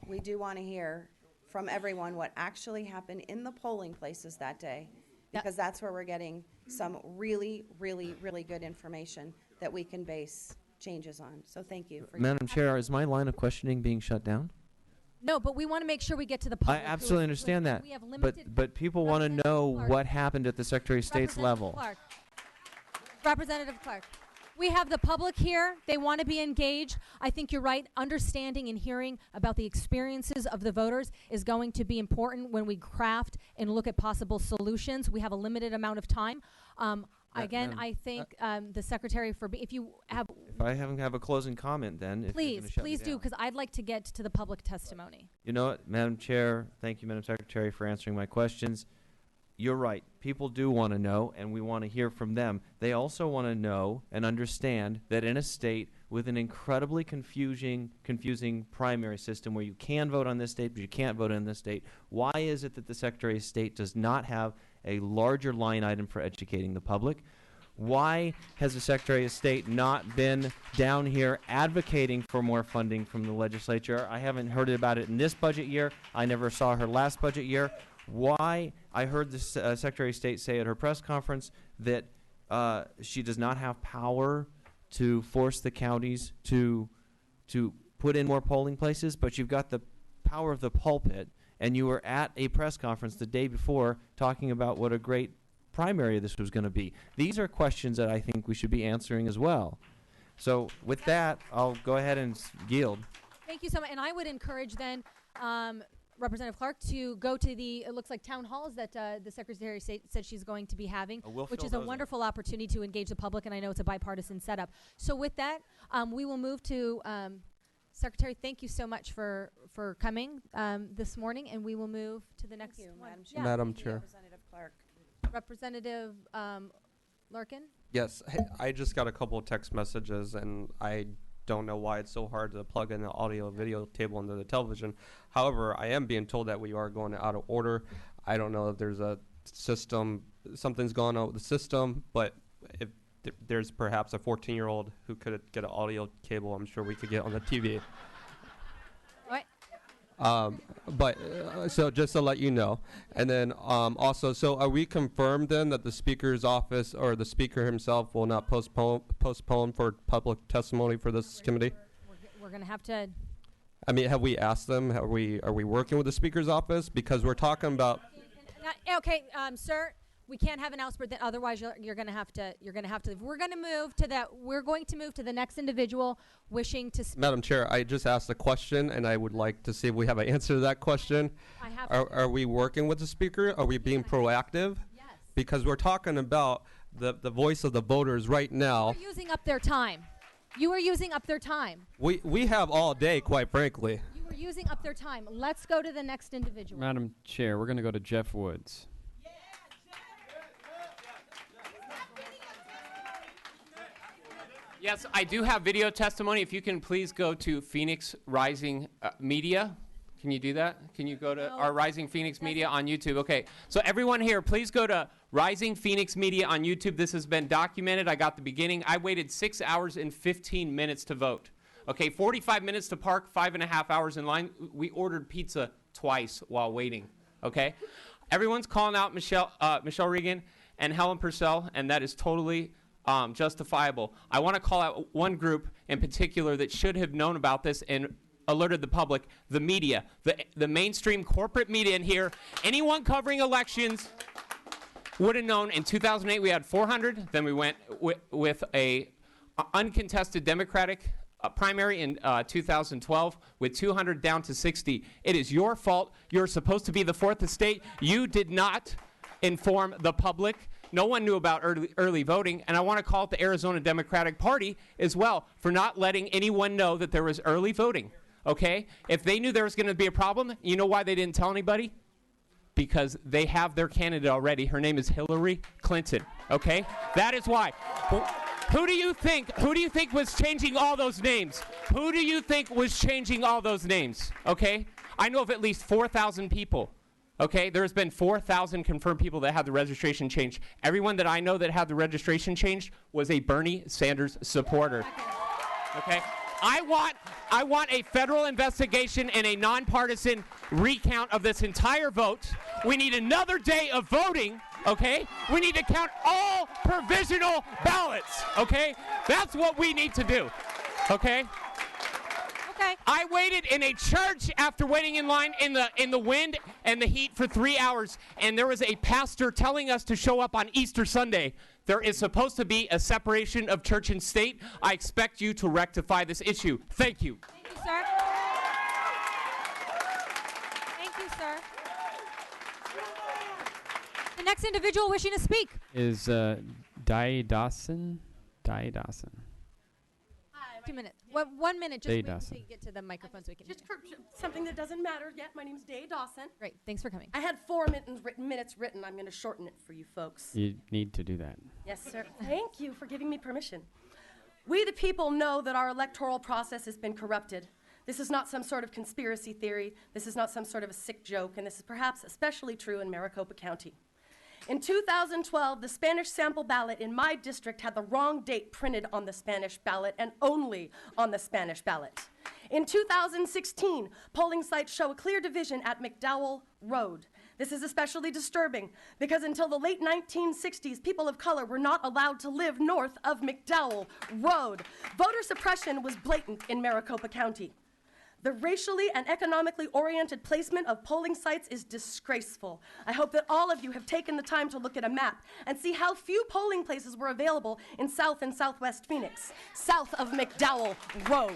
we do want to hear from everyone what actually happened in the polling places that day, because that's where we're getting some really, really, really good information that we can base changes on. So thank you. Madam Chair, is my line of questioning being shut down? No, but we want to make sure we get to the public. I absolutely understand that. We have limited. But people want to know what happened at the Secretary of State's level. Representative Clark. We have the public here. They want to be engaged. I think you're right. Understanding and hearing about the experiences of the voters is going to be important when we craft and look at possible solutions. We have a limited amount of time. Again, I thank the Secretary for if you have. If I have a closing comment, then Please do, because I'd like to get to the public testimony. You know what, Madam Chair? Thank you, Madam Secretary, for answering my questions. You're right. People do want to know, and we want to hear from them. They also want to know and understand that in a state with an incredibly confusing primary system where you can vote on this state, but you can't vote on this state, why is it that the Secretary of State does not have a larger line item for educating the public? Why has the Secretary of State not been down here advocating for more funding from the legislature? I haven't heard about it in this budget year. I never saw her last budget year. Why? I heard the Secretary of State say at her press conference that she does not have power to force the counties to put in more polling places, but you've got the power of the pulpit, and you were at a press conference the day before talking about what a great primary this was going to be. These are questions that I think we should be answering as well. So with that, I'll go ahead and yield. Thank you so much. And I would encourage then Representative Clark to go to the, it looks like town halls that the Secretary of State said she's going to be having, which is a wonderful opportunity to engage the public, and I know it's a bipartisan setup. So with that, we will move to, Secretary, thank you so much for coming this morning, and we will move to the next one. Madam Chair. Representative Clark. Representative Larkin? Yes, I just got a couple of text messages, and I don't know why it's so hard to plug in the audio video table into the television. However, I am being told that we are going out of order. I don't know if there's a system, something's going on with the system, but if there's perhaps a 14-year-old who could get an audio cable, I'm sure we could get on the TV. So just to let you know, and then also, so are we confirmed then that the Speaker's office or the Speaker himself will not postpone for public testimony for this committee? We're going to have to. I mean, have we asked them? Are we working with the Speaker's office because we're talking about? Okay, sir. We can't have an outburst. Otherwise, you're going to have to. We're going to move to that. We're going to move to the next individual wishing to speak. Madam Chair, I just asked a question, and I would like to see if we have an answer to that question. Are we working with the Speaker? Are we being proactive? Yes. Because we're talking about the voice of the voters right now. You're using up their time. You are using up their time. We have all day, quite frankly. You are using up their time. Let's go to the next individual. Madam Chair, we're going to go to Jeff Woods. Yes, I do have video testimony. If you can please go to Phoenix Rising Media. Can you do that? Can you go to our Rising Phoenix Media on YouTube? Okay, so everyone here, please go to Rising Phoenix Media on YouTube. This has been documented. I got the beginning. I waited 6 hours and 15 minutes to vote. Okay, 45 minutes to park, 5.5 hours in line. We ordered pizza twice while waiting, okay? Everyone's calling out Michelle Regan and Helen Purcell, and that is totally justifiable. I want to call out one group in particular that should have known about this and alerted the public, the media, the mainstream corporate media in here. Anyone covering elections would have known. In 2008 we had 400, then we went with a uncontested Democratic primary in 2012 with 200 down to 60. It is your fault. You're supposed to be the fourth estate. You did not inform the public. No one knew about early voting, and I want to call out the Arizona Democratic Party as well for not letting anyone know that there was early voting, okay? If they knew there was going to be a problem, you know why they didn't tell anybody? Because they have their candidate already. Her name is Hillary Clinton, okay? That is why. Who do you think was changing all those names? Who do you think was changing all those names, okay? I know of at least 4,000 people. Okay, there's been 4,000 confirmed people that had the registration changed. Everyone that I know that had the registration changed was a Bernie Sanders supporter. Okay, I want a federal investigation and a nonpartisan recount of this entire vote. We need another day of voting. Okay, we need to count all provisional ballots. Okay, that's what we need to do. Okay. I waited in a church after waiting in line in the wind and the heat for 3 hours, and there was a pastor telling us to show up on Easter Sunday. There is supposed to be a separation of church and state. I expect you to rectify this issue. Thank you. Thank you, sir. Thank you, sir. The next individual wishing to speak is Dae Dawson. Dae Dawson. 2 minutes. 1 minute. Just Dae wait Dawson. until you get to the microphone so we can. Just for something that doesn't matter yet, my name's Dae Dawson. Great. Thanks for coming. I had 4 minutes written. I'm going to shorten it for you folks. You need to do that. Yes, sir. Thank you for giving me permission. We, the people, know that our electoral process has been corrupted. This is not some sort of conspiracy theory. This is not some sort of a sick joke, and this is perhaps especially true in Maricopa County. In 2012, the Spanish sample ballot in my district had the wrong date printed on the Spanish ballot and only on the Spanish ballot. In 2016, polling sites show a clear division at McDowell Road. This is especially disturbing because until the late 1960s, people of color were not allowed to live north of McDowell Road. Voter suppression was blatant in Maricopa County. The racially and economically oriented placement of polling sites is disgraceful. I hope that all of you have taken the time to look at a map and see how few polling places were available in South and Southwest Phoenix, south of McDowell Road.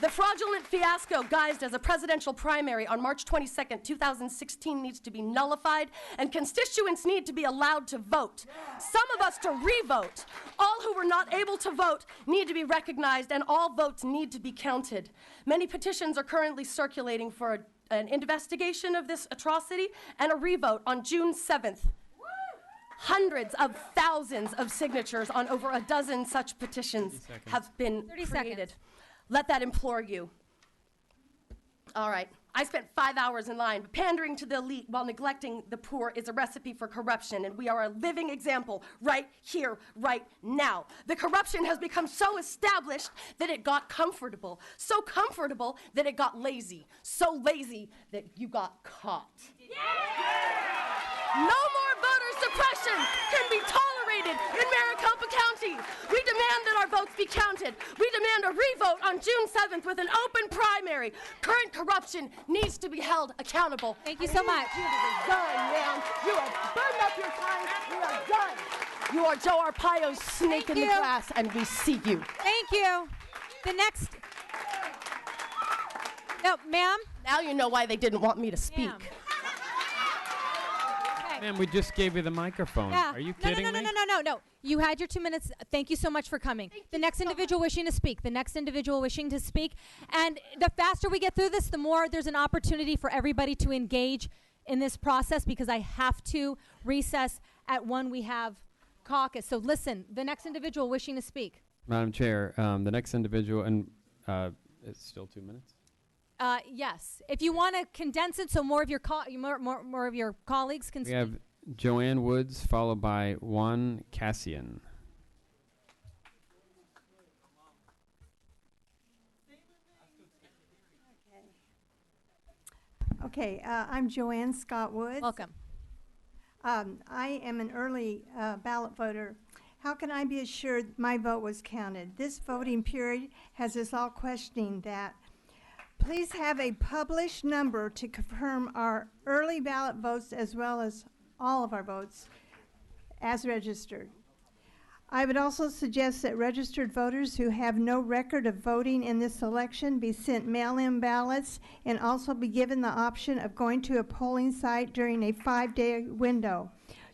The fraudulent fiasco guised as a presidential primary on March 22nd, 2016 needs to be nullified, and constituents need to be allowed to vote. Some of us to re-vote. All who were not able to vote need to be recognized, and all votes need to be counted. Many petitions are currently circulating for an investigation of this atrocity and a re-vote on June 7th. Hundreds of thousands of signatures on over a dozen such petitions have been 30 created. seconds. Let that implore you. All right. I spent 5 hours in line. Pandering to the elite while neglecting the poor is a recipe for corruption, and we are a living example right here, right now. The corruption has become so established that it got comfortable. So comfortable that it got lazy. So lazy that you got caught. No more voter suppression can be tolerated in Maricopa County. We demand that our votes be counted. We demand a re-vote on June 7th with an open primary. Current corruption needs to be held accountable. Thank you so much. You are done, ma'am. You have burned up your time. You are done. You are Joe Arpaio's snake in the grass, and we see you. Thank you. The next. No, ma'am. Now you know why they didn't want me to speak. Ma'am, we just gave you the microphone. Yeah. Are you kidding me? No. You had your 2 minutes. Thank you so much for coming. The next individual wishing to speak. The next individual wishing to speak. And the faster we get through this, the more there's an opportunity for everybody to engage in this process, because I have to recess at 1. We have caucus. So listen, the next individual wishing to speak. Madam Chair, the next individual, and it's still 2 minutes. Yes. If you want to condense it so more of your more of your colleagues can We speak. have Joanne Woods, followed by Juan Cassian. Okay, I'm Joanne Scott Woods. Welcome. I am an early ballot voter. How can I be assured my vote was counted? This voting period has us all questioning that. Please have a published number to confirm our early ballot votes as well as all of our votes as registered. I would also suggest that registered voters who have no record of voting in this election be sent mail-in ballots and also be given the option of going to a polling site during a 5-day window.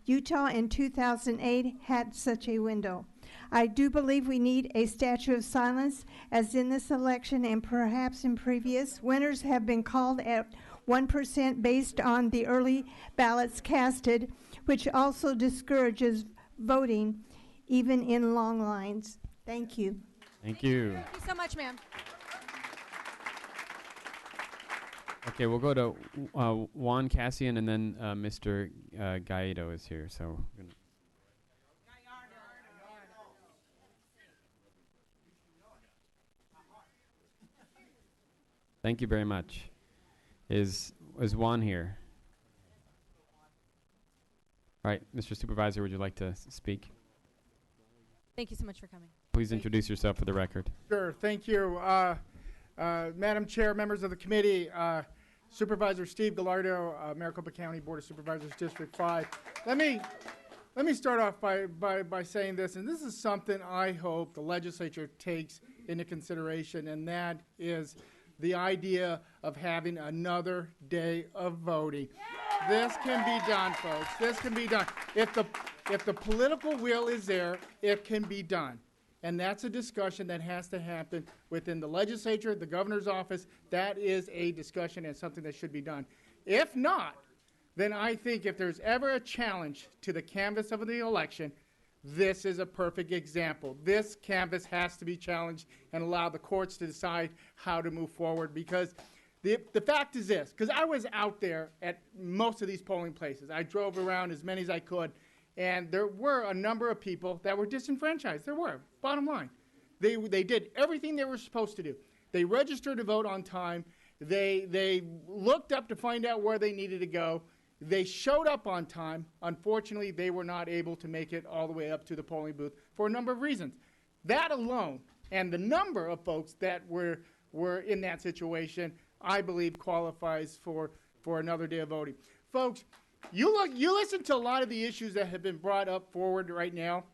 Utah in 2008 had such a window. I do believe we need a statute of silence, as in this election and perhaps in previous. Winners have been called at 1% based on the early ballots casted, which also discourages voting, even in long lines. Thank you. Thank you. Thank you so much, ma'am. Okay, we'll go to Juan Cassian, and then Mr. Gallardo is here. So we're gonna thank you very much. Is Juan here? All right, Mr. Supervisor, would you like to speak? Thank you so much for coming. Please introduce yourself for the record. Sure, thank you. Madam Chair, members of the committee, Supervisor Steve Gallardo, Maricopa County Board of Supervisors, District 5. Let me start off by saying this, and this is something I hope the legislature takes into consideration, and that is the idea of having another day of voting. This can be done, folks. This can be done. If the political will is there, it can be done. And that's a discussion that has to happen within the legislature, the governor's office. That is a discussion and something that should be done. If not, then I think if there's ever a challenge to the canvas of the election, this is a perfect example. This canvas has to be challenged and allow the courts to decide how to move forward, because the fact is this, because I was out there at most of these polling places. I drove around as many as I could, and there were a number of people that were disenfranchised. There were, bottom line. They did everything they were supposed to do. They registered to vote on time. They looked up to find out where they needed to go. They showed up on time. Unfortunately, they were not able to make it all the way up to the polling booth for a number of reasons. That alone, and the number of folks that were in that situation, I believe qualifies for another day of voting. Folks, you listen to a lot of the issues that have been brought up forward right now.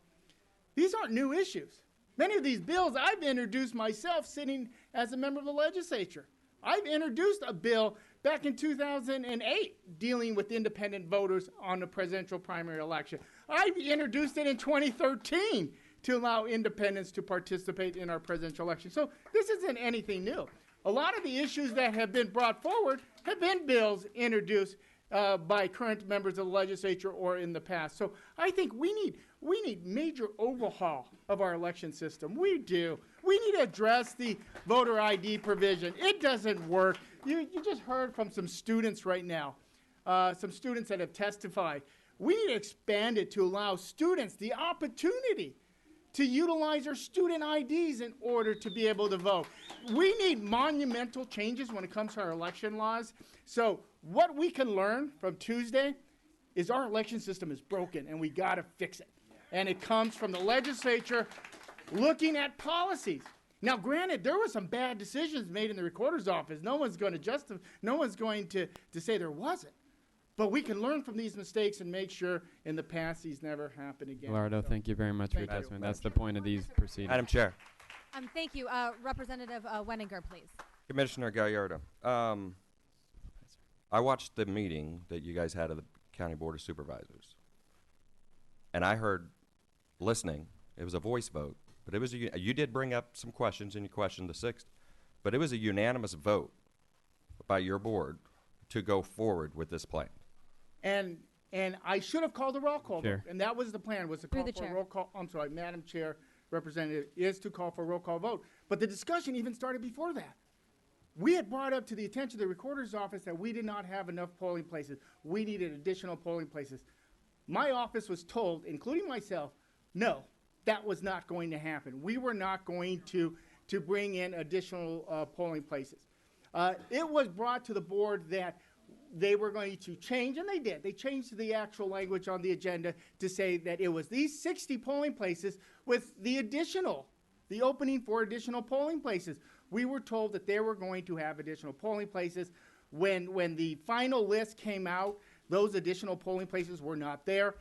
These aren't new issues. Many of these bills I've introduced myself sitting as a member of the legislature. I've introduced a bill back in 2008 dealing with independent voters on the presidential primary election. I introduced it in 2013 to allow independents to participate in our presidential election. So this isn't anything new. A lot of the issues that have been brought forward have been bills introduced by current members of the legislature or in the past. So I think we need major overhaul of our election system. We do. We need to address the voter ID provision. It doesn't work. You just heard from some students right now, some students that have testified. We need to expand it to allow students the opportunity to utilize their student IDs in order to be able to vote. We need monumental changes when it comes to our election laws. So what we can learn from Tuesday is our election system is broken and we got to fix it. And it comes from the legislature looking at policies. Now, granted, there were some bad decisions made in the recorder's office. No one's going to say there wasn't. But we can learn from these mistakes and make sure in the past these never happen again. Lardo, thank you very much for your testimony. That's the point of these proceedings. Madam Chair. Thank you. Representative Wenninger, please. Commissioner Gallardo, I watched the meeting that you guys had of the County Board of Supervisors. And I heard, listening, it was a voice vote, but it was you did bring up some questions and you questioned the sixth, but it was a unanimous vote by your board to go forward with this plan. And I should have called a roll call Chair. vote, and that was the plan, was to call for a roll call. I'm sorry, Madam Chair, Representative, is to call for a roll call vote. But the discussion even started before that. We had brought up to the attention of the recorder's office that we did not have enough polling places. We needed additional polling places. My office was told, including myself, no, that was not going to happen. We were not going to bring in additional polling places. It was brought to the board that they were going to change, and they did. They changed the actual language on the agenda to say that it was these 60 polling places with the opening for additional polling places. We were told that they were going to have additional polling places. When the final list came out, those additional polling places were not there.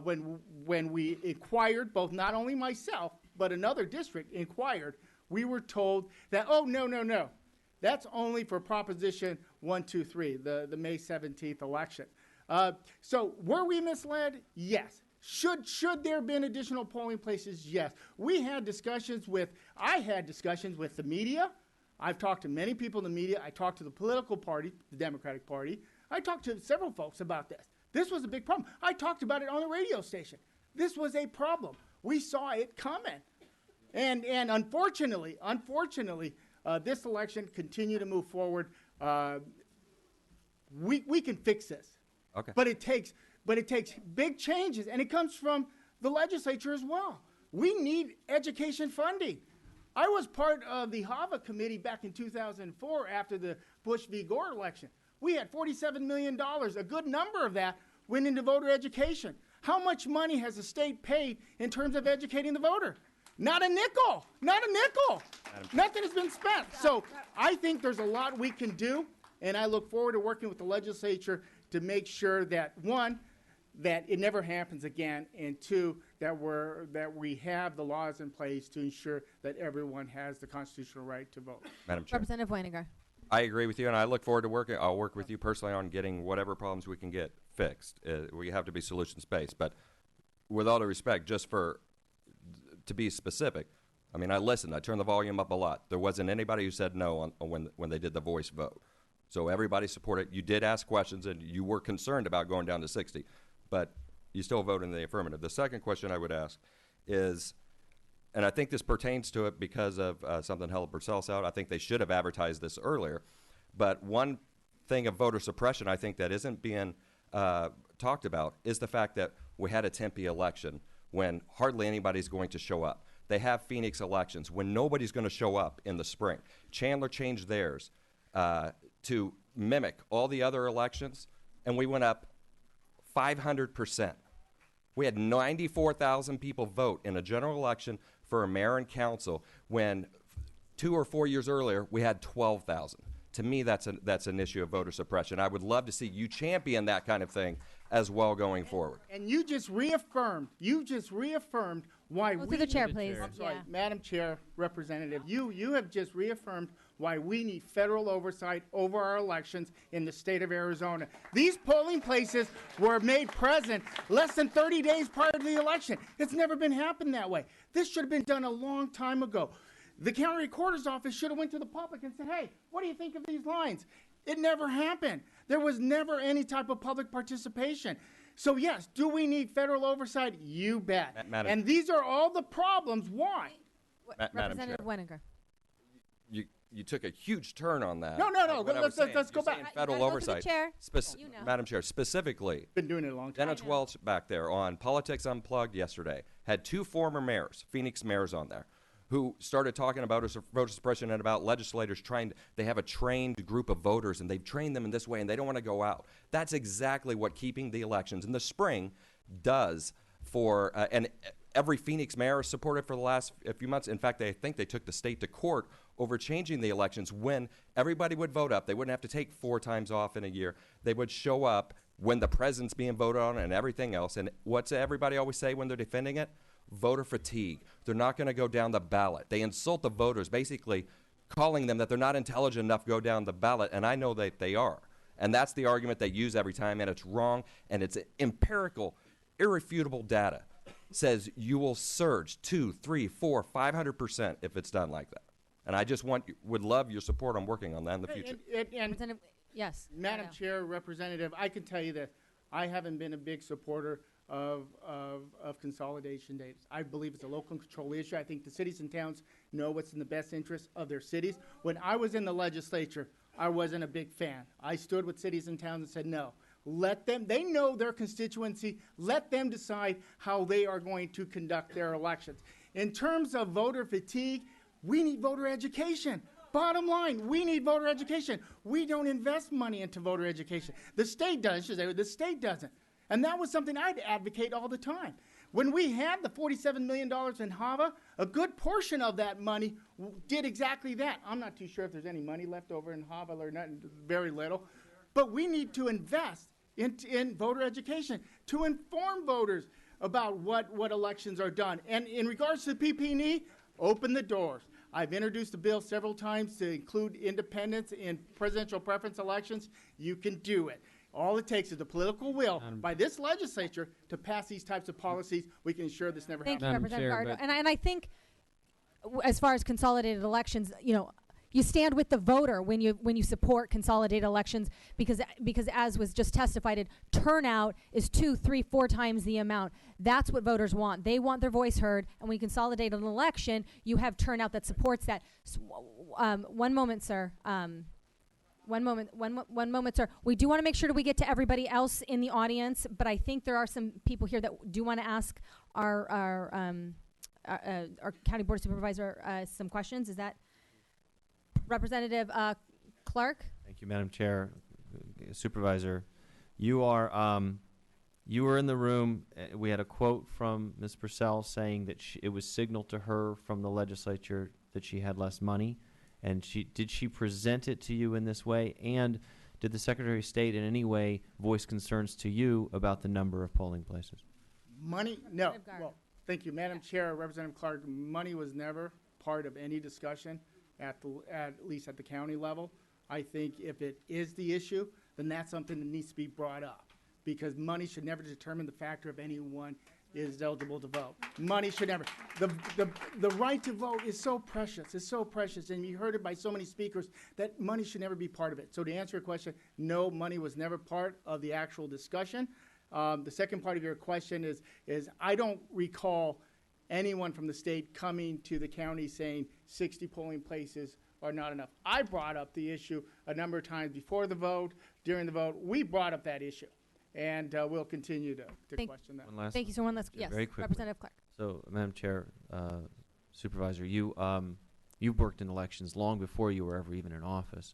When we inquired, both not only myself, but another district inquired, we were told that, oh, no. That's only for Proposition 123, the May 17th election. So were we misled? Yes. Should there have been additional polling places? Yes. I had discussions with the media. I've talked to many people in the media. I talked to the political party, the Democratic Party. I talked to several folks about this. This was a big problem. I talked about it on the radio station. This was a problem. We saw it coming. And unfortunately, this election continued to move forward. We can fix this. Okay. But it takes big changes, and it comes from the legislature as well. We need education funding. I was part of the HAVA committee back in 2004 after the Bush v. Gore election. We had $47 million. A good number of that went into voter education. How much money has the state paid in terms of educating the voter? Not a nickel. Not a nickel. Nothing has been spent. So I think there's a lot we can do, and I look forward to working with the legislature to make sure that, one, that it never happens again, and two, that we have the laws in place to ensure that everyone has the constitutional right to vote. Madam Chair. Representative Weininger. I agree with you, and I look forward to working. I'll work with you personally on getting whatever problems we can get fixed. We have to be solutions-based. But with all due respect, just to be specific, I mean, I listened. I turned the volume up a lot. There wasn't anybody who said no when they did the voice vote. So everybody supported. You did ask questions, and you were concerned about going down to 60. But you still vote in the affirmative. The second question I would ask is, and I think this pertains to it because of something Helen Purcell's out. I think they should have advertised this earlier. But one thing of voter suppression I think that isn't being talked about is the fact that we had a Tempe election when hardly anybody's going to show up. They have Phoenix elections when nobody's going to show up in the spring. Chandler changed theirs to mimic all the other elections, and we went up 500%. We had 94,000 people vote in a general election for a mayor and council when 2 or 4 years earlier we had 12,000. To me, that's an issue of voter suppression. I would love to see you champion that kind of thing as well going forward. And you just reaffirmed why Go we through the chair, please. I'm sorry, Yeah. Madam Chair, Representative, you have just reaffirmed why we need federal oversight over our elections in the state of Arizona. These polling places were made present less than 30 days prior to the election. It's never been happened that way. This should have been done a long time ago. The county recorder's office should have went to the public and said, hey, what do you think of these lines? It never happened. There was never any type of public participation. So yes, do we need federal oversight? You bet. And these are all the problems. Why? Representative Weininger. You took a huge turn on that. No. Let's go back. Federal oversight. Chair. Madam Chair, specifically. Been doing it a long time. Dennis Welch back there on Politics Unplugged yesterday had 2 former mayors, Phoenix mayors on there, who started talking about voter suppression and about legislators they have a trained group of voters and they've trained them in this way and they don't want to go out. That's exactly what keeping the elections in the spring does for, and every Phoenix mayor has supported for the last few months. In fact, I think they took the state to court over changing the elections when everybody would vote up. They wouldn't have to take 4 times off in a year. They would show up when the president's being voted on and everything else. And what's everybody always say when they're defending it? Voter fatigue. They're not going to go down the ballot. They insult the voters, basically calling them that they're not intelligent enough to go down the ballot, and I know that they are. And that's the argument they use every time, and it's wrong, and it's empirical, irrefutable data. Says you will surge 2, 3, 4, 500% if it's done like that. And I just would love your support on working on that in the future. Yes. Madam Chair, Representative, I can tell you that I haven't been a big supporter of consolidation dates. I believe it's a local control issue. I think the cities and towns know what's in the best interest of their cities. When I was in the legislature, I wasn't a big fan. I stood with cities and towns and said, no, let them, they know their constituency, let them decide how they are going to conduct their elections. In terms of voter fatigue, we need voter education. Bottom line, we need voter education. We don't invest money into voter education. The state does, the state doesn't. And that was something I'd advocate all the time. When we had the $47 million in HAVA, a good portion of that money did exactly that. I'm not too sure if there's any money left over in HAVA or not, very little. But we need to invest in voter education to inform voters about what elections are done. And in regards to PP&E, open the doors. I've introduced the bill several times to include independents in presidential preference elections. You can do it. All it takes is the political will by this legislature to pass these types of policies. We can ensure this never happens. Thank you, Representative Gardo. And I think, as far as consolidated elections, you stand with the voter when you support consolidated elections because as was just testified, turnout is 2, 3, 4 times the amount. That's what voters want. They want their voice heard, and when you consolidate an election, you have turnout that supports that. So, one moment, sir. One moment, sir. We do want to make sure that we get to everybody else in the audience, but I think there are some people here that do want to ask our county board supervisor some questions. Is that Representative Clark? Thank you, Madam Chair. Supervisor, you are You were in the room. We had a quote from Ms. Purcell saying that it was signaled to her from the legislature that she had less money. And did she present it to you in this way? And did the Secretary of State in any way voice concerns to you about the number of polling places? Money? No. Well, thank you, Madam Chair, Representative Clark. Money was never part of any discussion at least at the county level. I think if it is the issue, then that's something that needs to be brought up, because money should never determine the factor of anyone is eligible to vote. Money should never. The right to vote is so precious. It's so precious, and you heard it by so many speakers that money should never be part of it. So to answer your question, no, money was never part of the actual discussion. The second part of your question is I don't recall anyone from the state coming to the county saying 60 polling places are not enough. I brought up the issue a number of times before the vote, during the vote. We brought up that issue, and we'll continue to question that. Thank you, sir. One last, yes, very quickly. Representative Clark. So, Madam Chair, Supervisor, you've worked in elections long before you were ever even in office.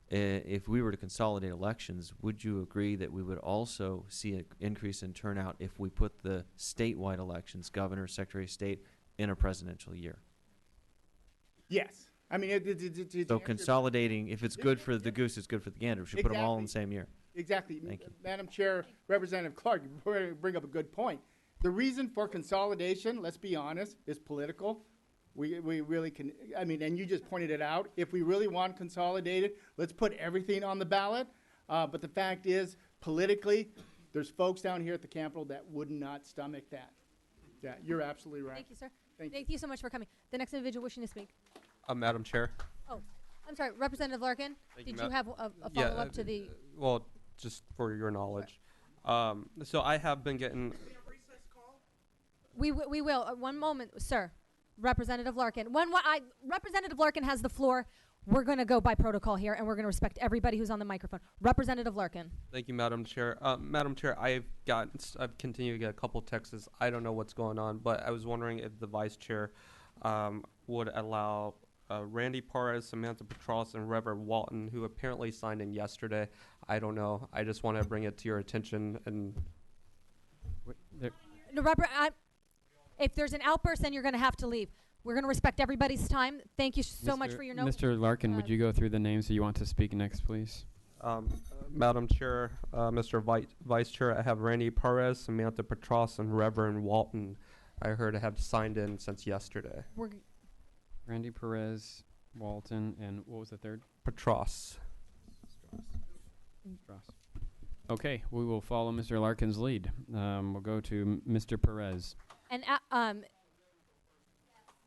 If we were to consolidate elections, would you agree that we would also see an increase in turnout if we put the statewide elections, governor, secretary of state, in a presidential year? Yes. I mean, so consolidating, if it's good for the goose, it's good for the gander. We should put them all in the same year. Exactly. Thank you. Madam Chair, Representative Clark, you bring up a good point. The reason for consolidation, let's be honest, is political. We really can, I mean, and you just pointed it out. If we really want consolidated, let's put everything on the ballot. But the fact is, politically, there's folks down here at the Capitol that would not stomach that. Yeah, you're absolutely right. Thank you, sir. Thank you so much for coming. The next individual wishing to speak. Madam Chair. Oh, I'm sorry, Representative Larkin. Did you have a follow-up to the? Well, just for your knowledge. So I have been getting. We will. One moment, sir. Representative Larkin. Representative Larkin has the floor. We're going to go by protocol here, and we're going to respect everybody who's on the microphone. Representative Larkin. Thank you, Madam Chair. Madam Chair, I've continued to get a couple texts. I don't know what's going on, but I was wondering if the Vice Chair would allow Randy Perez, Samantha Pestros, and Reverend Walton, who apparently signed in yesterday. I don't know. I just want to bring it to your attention. And if there's an outburst, then you're going to have to leave. We're going to respect everybody's time. Thank you so much for your note. Mr. Larkin, would you go through the names that you want to speak next, please? Madam Chair, Mr. Vice Chair, I have Randy Perez, Samantha Pestros, and Reverend Walton. I heard I have signed in since yesterday. Randy Perez, Walton, and what was the third? Pestros. Okay, we will follow Mr. Larkin's lead. We'll go to Mr. Perez. And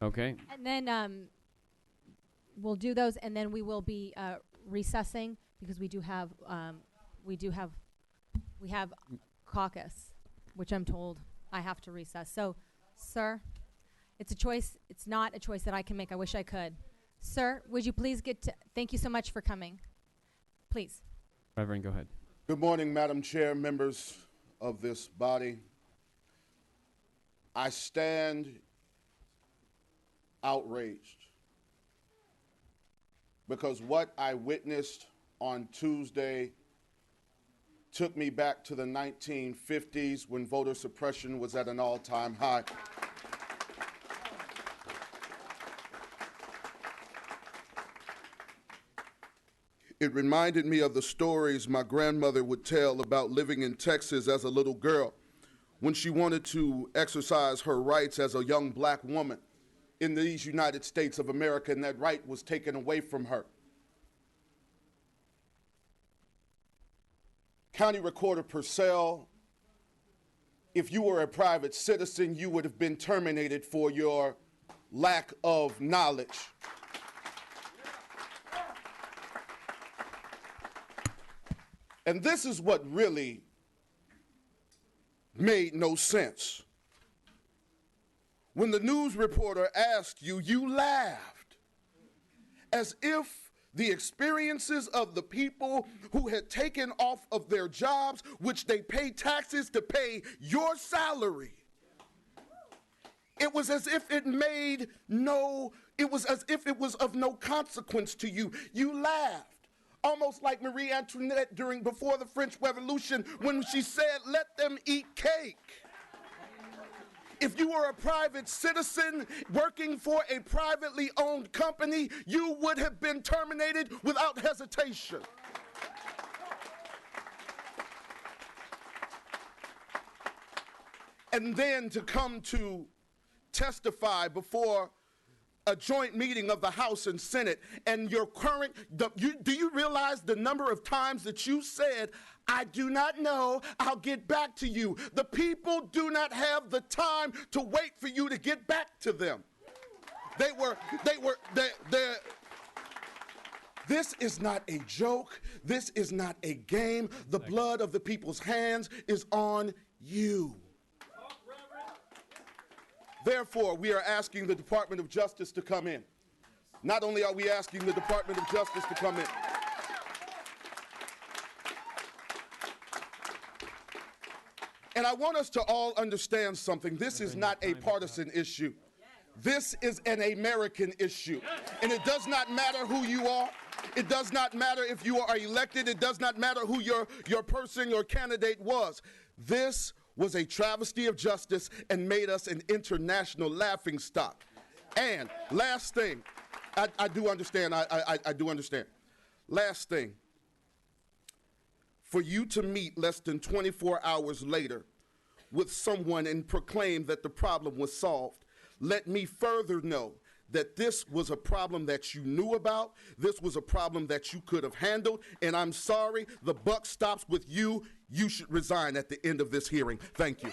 okay. And then we'll do those, and then we will be recessing because we have caucus, which I'm told I have to recess. So, sir, it's a choice. It's not a choice that I can make. I wish I could. Sir, would you please thank you so much for coming. Please. Reverend, go ahead. Good morning, Madam Chair, members of this body. I stand outraged because what I witnessed on Tuesday took me back to the 1950s when voter suppression was at an all-time high. It reminded me of the stories my grandmother would tell about living in Texas as a little girl when she wanted to exercise her rights as a young black woman in these United States of America, and that right was taken away from her. County Recorder Purcell, if you were a private citizen, you would have been terminated for your lack of knowledge. And this is what really made no sense. When the news reporter asked you, you laughed as if the experiences of the people who had taken off of their jobs, which they pay taxes to pay your salary, it was as if it was as if it was of no consequence to you. You laughed almost like Marie Antoinette before the French Revolution when she said, "Let them eat cake." If you were a private citizen working for a privately owned company, you would have been terminated without hesitation. And then to come to testify before a joint meeting of the House and Senate, and your current, do you realize the number of times that you said, "I do not know, I'll get back to you"? The people do not have the time to wait for you to get back to them. This is not a joke. This is not a game. The blood of the people's hands is on you. Therefore, we are asking the Department of Justice to come in. Not only are we asking the Department of Justice to come in, and I want us to all understand something. This is not a partisan issue. This is an American issue. And it does not matter who you are. It does not matter if you are elected. It does not matter who your person, your candidate was. This was a travesty of justice and made us an international laughingstock. And last thing, I do understand, I do understand. Last thing, for you to meet less than 24 hours later with someone and proclaim that the problem was solved, let me further know that this was a problem that you knew about, this was a problem that you could have handled, and I'm sorry, the buck stops with you. You should resign at the end of this hearing. Thank you.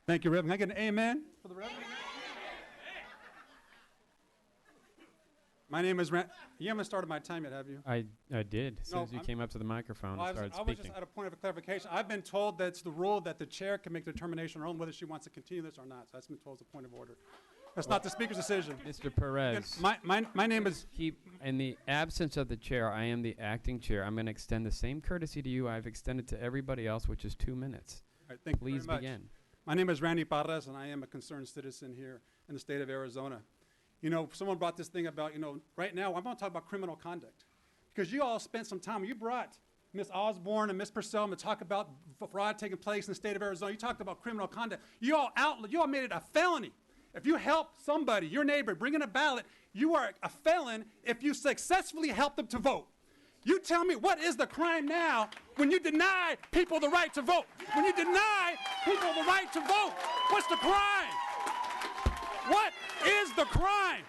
Thank you, Reverend. Can I get an amen for the Reverend? My name is you haven't started my time yet, have you? I did. As soon as you came up to the microphone and started speaking. I was just at a point of clarification. I've been told that it's the rule that the chair can make the determination on her own whether she wants to continue this or not. So that's been told as a point of order. That's not the speaker's decision. Mr. Perez. My name is... In the absence of the chair, I am the acting chair. I'm going to extend the same courtesy to you I've extended to everybody else, which is 2 minutes. All right, thank you Please very much. begin. My name is Randy Perez, and I am a concerned citizen here in the state of Arizona. You know, someone brought this thing about, right now, I'm going to talk about criminal conduct. Because you all spent some time, you brought Ms. Osborne and Ms. Purcell to talk about fraud taking place in the state of Arizona. You talked about criminal conduct. You all made it a felony. If you help somebody, your neighbor, bring in a ballot, you are a felon if you successfully help them to vote. You tell me, what is the crime now when you deny people the right to vote? When you deny people the right to vote, what's the crime? What is the crime?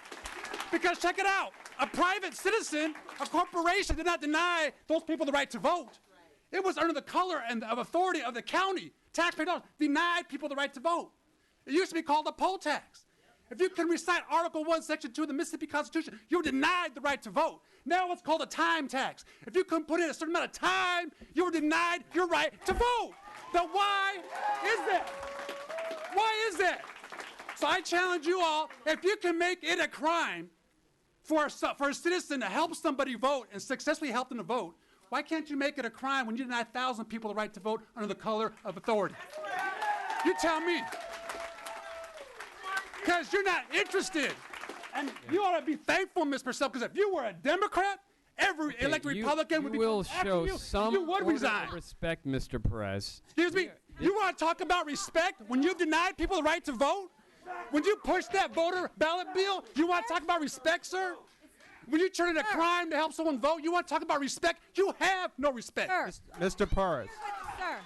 Because check it out. A private citizen, a corporation did not deny those people the right to vote. It was under the color and of authority of the county. Taxpayer dollars denied people the right to vote. It used to be called a poll tax. If you can recite Article 1, Section 2 of the Mississippi Constitution, you're denied the right to vote. Now it's called a time tax. If you couldn't put in a certain amount of time, you were denied your right to vote. Now why is that? Why is that? So I challenge you all, if you can make it a crime for a citizen to help somebody vote and successfully help them to vote, why can't you make it a crime when you deny 1,000 people the right to vote under the color of authority? You tell me. Because you're not interested. And you ought to be thankful, Ms. Purcell, because if you were a Democrat, every elected Republican would be show some you would resign. Respect, Mr. Perez. Excuse me? You want to talk about respect when you denied people the right to vote? When you push that voter ballot bill, you want to talk about respect, sir? When you turn it a crime to help someone vote, you want to talk about respect? You have no respect. Mr. Perez. Sir.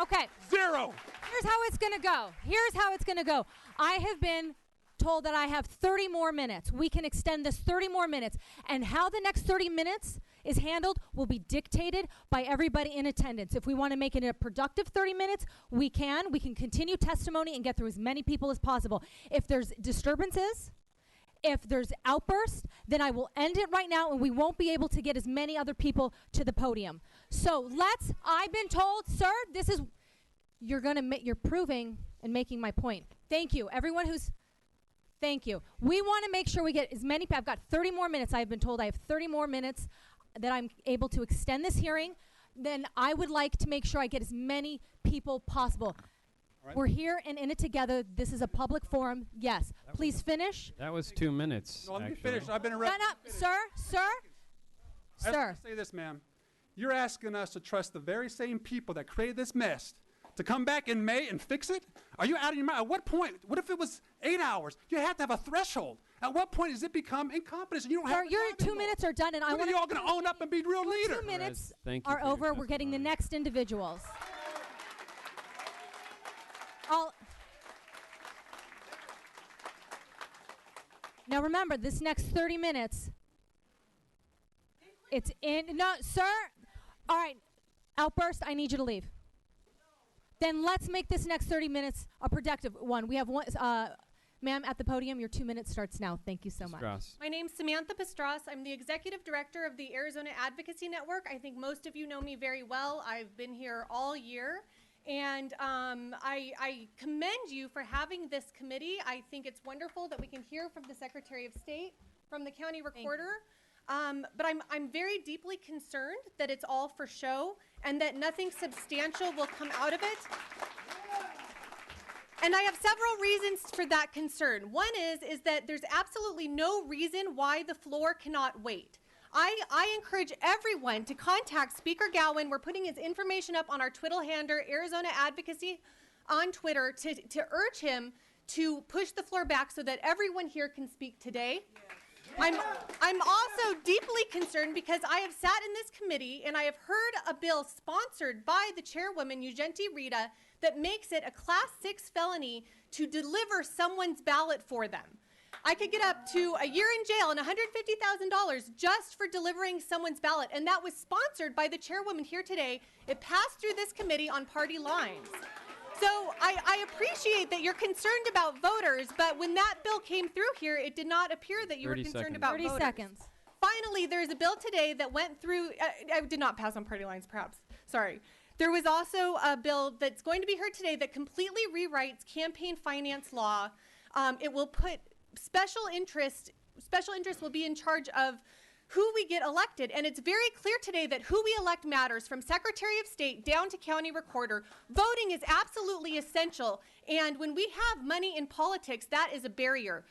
Okay. Zero. Here's how it's going to go. Here's how it's going to go. I have been told that I have 30 more minutes. We can extend this 30 more minutes. And how the next 30 minutes is handled will be dictated by everybody in attendance. If we want to make it a productive 30 minutes, we can. We can continue testimony and get through as many people as possible. If there's disturbances, if there's outbursts, then I will end it right now and we won't be able to get as many other people to the podium. So I've been told, sir, you're proving and making my point. Thank you. Everyone thank you. We want to make sure we get as many, I've got 30 more minutes. I've been told I have 30 more minutes that I'm able to extend this hearing. then I would like to make sure I get as many people possible. Right. We're here and in it together. This is a public forum. Yes. Please finish. That was 2 minutes. No, let me actually. finish. I've been No, around. no, sir. I just want to say this, ma'am. You're asking us to trust the very same people that created this mess to come back in May and fix it? Are you out of your mind? At what point? What if it was 8 hours? You have to have a threshold. At what point does it become incompetence? And you don't Sir, have the your time 2 anymore? minutes are done, and I When want are you all going to own up and be real leaders? 2 minutes Thank you are for your over. We're getting the next individuals. Now remember, this next 30 minutes, it's in. No, sir. All right, outburst. I need you to leave. Then let's make this next 30 minutes a productive one. We have one, ma'am, at the podium. Your 2 minutes starts now. Thank you so much. My name's Samantha Pestros. I'm the executive director of the Arizona Advocacy Network. I think most of you know me very well. I've been here all year. And I commend you for having this committee. I think it's wonderful that we can hear from the Secretary of State, from the county recorder. But I'm very deeply concerned that it's all for show and that nothing substantial will come out of it. And I have several reasons for that concern. One is that there's absolutely no reason why the floor cannot wait. I encourage everyone to contact Speaker Gowan. We're putting his information up on our Twitter handle, Arizona Advocacy on Twitter, to urge him to push the floor back so that everyone here can speak today. I'm also deeply concerned because I have sat in this committee and I have heard a bill sponsored by the chairwoman, Ugenti Rita, that makes it a Class 6 felony to deliver someone's ballot for them. I could get up to a year in jail and $150,000 just for delivering someone's ballot, and that was sponsored by the chairwoman here today. It passed through this committee on party lines. So I appreciate that you're concerned about voters, but when that bill came through here, it did not appear that you were concerned about 30 voters. seconds. Finally, there's a bill today that went through, I did not pass on party lines, perhaps. Sorry. There was also a bill that's going to be heard today that completely rewrites campaign finance law. It will put special interest will be in charge of who we get elected. And it's very clear today that who we elect matters, from Secretary of State down to county recorder. Voting is absolutely essential. And when we have money in politics, that is a barrier.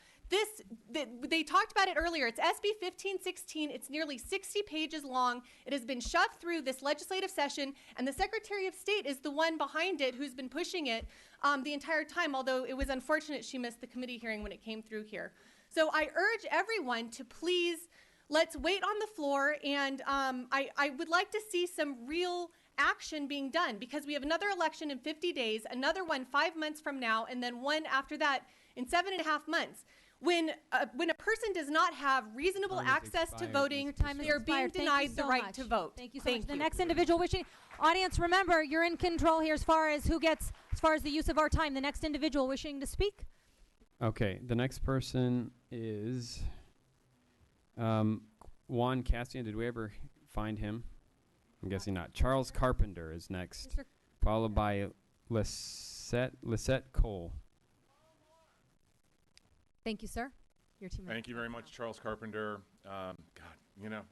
They talked about it earlier. It's SB 1516. It's nearly 60 pages long. It has been shoved through this legislative session, and the Secretary of State is the one behind it who's been pushing it the entire time, although it was unfortunate she missed the committee hearing when it came through here. So I urge everyone to please, let's wait on the floor, and I would like to see some real action being done, because we have another election in 50 days, another one 5 months from now, and then one after that in 7.5 months. When a person does not have reasonable access to voting, they are being denied the right to vote. Thank you so much. The next individual wishing, audience, remember, you're in control here as far as the use of our time. The next individual wishing to speak. Okay, the next person is Juan Cassian. Did we ever find him? I'm guessing not. Charles Carpenter is next, followed by Lisette Cole. Thank you, sir. Your 2 minutes. Thank you very much, Charles Carpenter. God,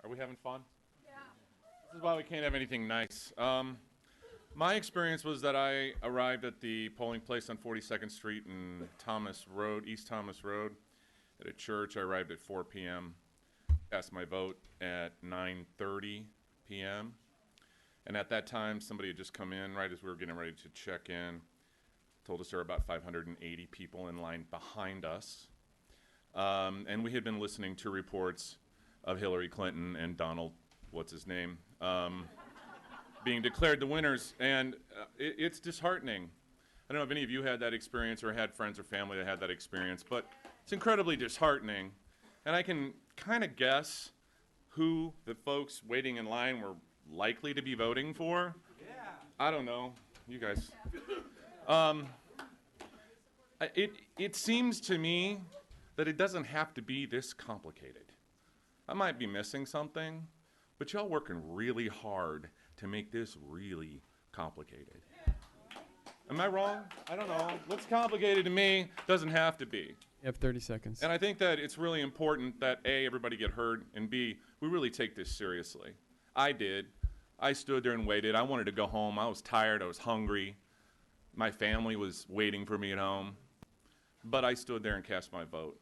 are we having fun? Yeah. This is why we can't have anything nice. My experience was that I arrived at the polling place on 42nd Street and East Thomas Road, at a church. I arrived at 4 p.m., cast my vote at 9:30 p.m., and at that time, somebody had just come in right as we were getting ready to check in, told us there were about 580 people in line behind us. And we had been listening to reports of Hillary Clinton and Donald, being declared the winners, and it's disheartening. I don't know if any of you had that experience or had friends or family that had that experience, but it's incredibly disheartening. And I can kind of guess who the folks waiting in line were likely to be voting for. Yeah. I don't know. You guys. It seems to me that it doesn't have to be this complicated. I might be missing something, but y'all working really hard to make this really complicated. Am I wrong? I don't know. Looks complicated to me. Doesn't have to be. You have 30 seconds. And I think that it's really important that A, everybody get heard, and B, we really take this seriously. I did. I stood there and waited. I wanted to go home. I was tired. I was hungry. My family was waiting for me at home. But I stood there and cast my vote.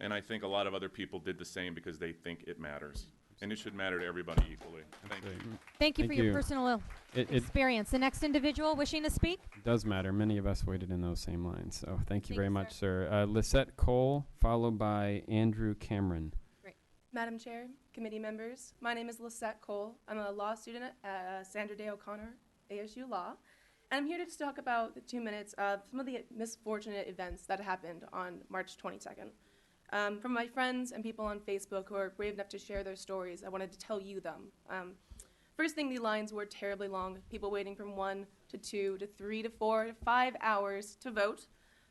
And I think a lot of other people did the same because they think it matters. And it should matter to everybody equally. Thank you. Thank you for your personal experience. The next individual wishing to speak? It does matter. Many of us waited in those same lines. So thank you very much, sir. Lisette Cole, followed by Andrew Cameron. Great. Madam Chair, committee members, my name is Lisette Cole. I'm a law student at Sandra Day O'Connor, ASU Law. And I'm here to just talk about the 2 minutes of some of the misfortunate events that happened on March 22nd. From my friends and people on Facebook who are brave enough to share their stories, I wanted to tell you them. First thing, the lines were terribly long, people waiting from 1 to 2 to 3 to 4 to 5 hours to vote.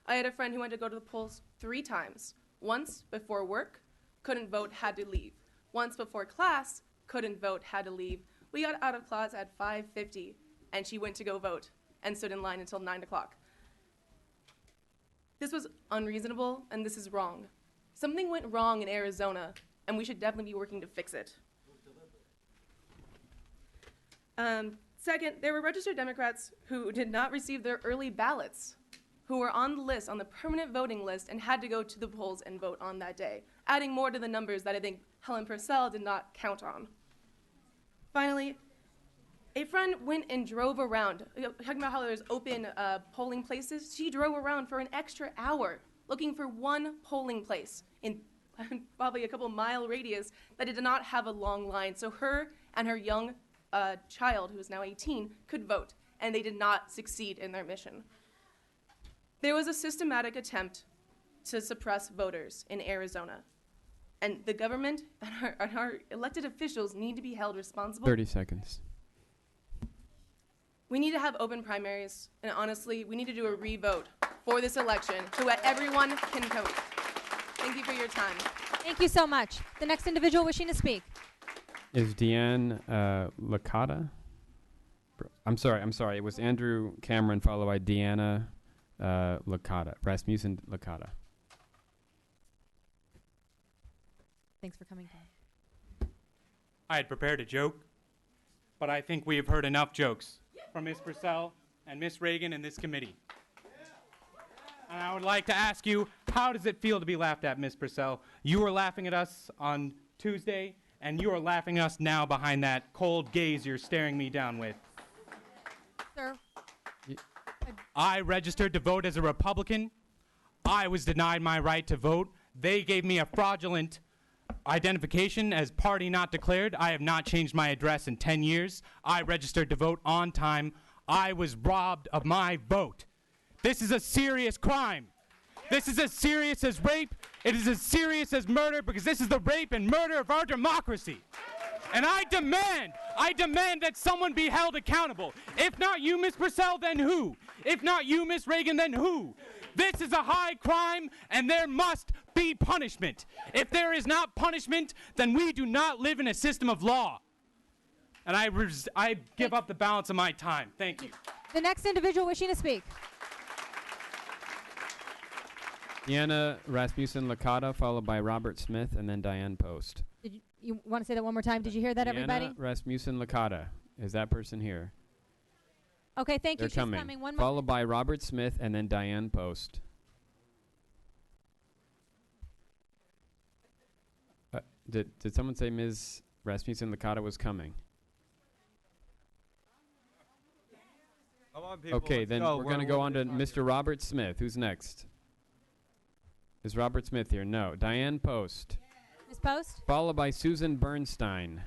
I had a friend who went to go to the polls 3 times. Once before work, couldn't vote, had to leave. Once before class, couldn't vote, had to leave. We got out of class at 5:50, and she went to go vote and stood in line until 9 o'clock. This was unreasonable, and this is wrong. Something went wrong in Arizona, and we should definitely be working to fix it. Second, there were registered Democrats who did not receive their early ballots, who were on the list, on the permanent voting list, and had to go to the polls and vote on that day, adding more to the numbers that I think Helen Purcell did not count on. Finally, a friend went and drove around, talking about how there's open polling places. She drove around for an extra hour looking for one polling place in probably a couple mile radius that did not have a long line, so her and her young child, who is now 18, could vote, and they did not succeed in their mission. There was a systematic attempt to suppress voters in Arizona, and the government and our elected officials need to be held responsible. 30 seconds. We need to have open primaries, and honestly, we need to do a re-vote for this election so that everyone can vote. Thank you for your time. Thank you so much. The next individual wishing to speak. Is Dianne LaCotta? I'm sorry. It was Andrew Cameron, followed by Dianna LaCotta, Rasmussen LaCotta. Thanks for coming. I had prepared a joke, but I think we have heard enough jokes from Ms. Purcell and Ms. Regan in this committee. And I would like to ask you, how does it feel to be laughed at, Ms. Purcell? You were laughing at us on Tuesday, and you are laughing at us now behind that cold gaze you're staring me down with. Sir. I registered to vote as a Republican. I was denied my right to vote. They gave me a fraudulent identification as party not declared. I have not changed my address in 10 years. I registered to vote on time. I was robbed of my vote. This is a serious crime. This is as serious as rape. It is as serious as murder, because this is the rape and murder of our democracy. And I demand that someone be held accountable. If not you, Ms. Purcell, then who? If not you, Ms. Regan, then who? This is a high crime, and there must be punishment. If there is not punishment, then we do not live in a system of law. And I give up the balance of my time. Thank you. The next individual wishing to speak. Dianna Rasmussen LaCotta, followed by Robert Smith, and then Diane Post. Did you want to say that one more time? Did you hear that, everybody? Dianna Rasmussen LaCotta. Is that person here? Okay, thank you. They're She's coming. One more. Followed by Robert Smith, and then Diane Post. Did someone say Ms. Rasmussen LaCotta was coming? Come on, people. Okay, let's then go. we're going to go on to Mr. Robert Smith. Who's next? Is Robert Smith here? No. Diane Post. Ms. Post? Followed by Susan Bernstein.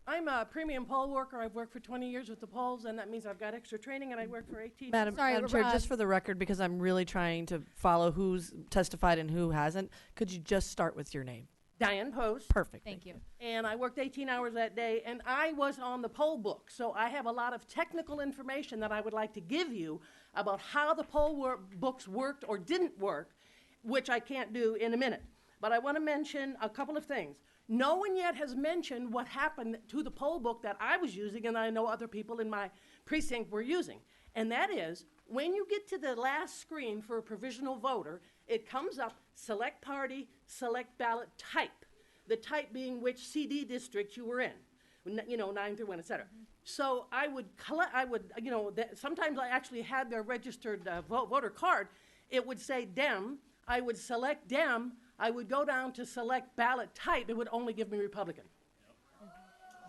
I'm a premium poll worker. I've worked for 20 years with the polls, and that means I've got extra training, and I work for 18 Madam Chair, just for the record, because I'm really trying to follow who's testified and who hasn't, could you just start with your name? Diane Post. Perfect. Thank you. And I worked 18 hours that day, and I was on the poll book, so I have a lot of technical information that I would like to give you about how the poll books worked or didn't work, which I can't do in a minute. But I want to mention a couple of things. No one yet has mentioned what happened to the poll book that I was using, and I know other people in my precinct were using. And that is, when you get to the last screen for a provisional voter, it comes up, select party, select ballot type. The type being which CD district you were in. 9 through 1, et cetera. So I would collect, sometimes I actually had their registered voter card. It would say Dem. I would select Dem. I would go down to select ballot type. It would only give me Republican.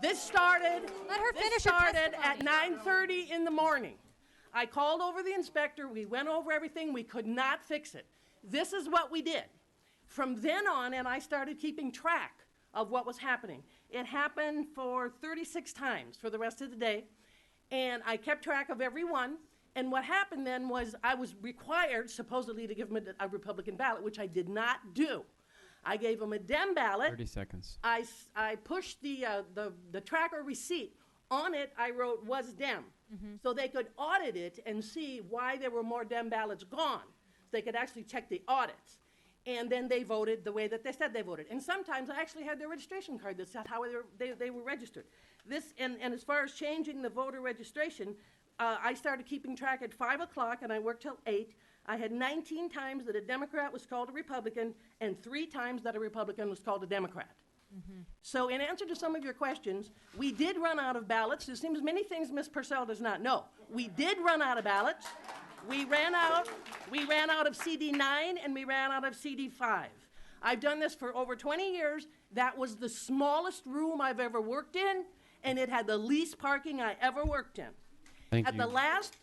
This started at 9:30 in the morning. I called over the inspector. We went over everything. We could not fix it. This is what we did. From then on, and I started keeping track of what was happening. It happened for 36 times for the rest of the day, and I kept track of every one. And what happened then was I was required, supposedly, to give them a Republican ballot, which I did not do. I gave them a Dem ballot. 30 seconds. I pushed the tracker receipt. On it, I wrote was Dem. So they could audit it and see why there were more Dem ballots gone. So they could actually check the audits. And then they voted the way that they said they voted. And sometimes I actually had their registration card that said how they were registered. And as far as changing the voter registration, I started keeping track at 5 o'clock, and I worked till 8. I had 19 times that a Democrat was called a Republican, and 3 times that a Republican was called a Democrat. So in answer to some of your questions, we did run out of ballots. There seems many things Ms. Purcell does not know. We did run out of ballots. We ran out of CD9, and we ran out of CD5. I've done this for over 20 years. That was the smallest room I've ever worked in, and it had the least parking I ever worked in. At the last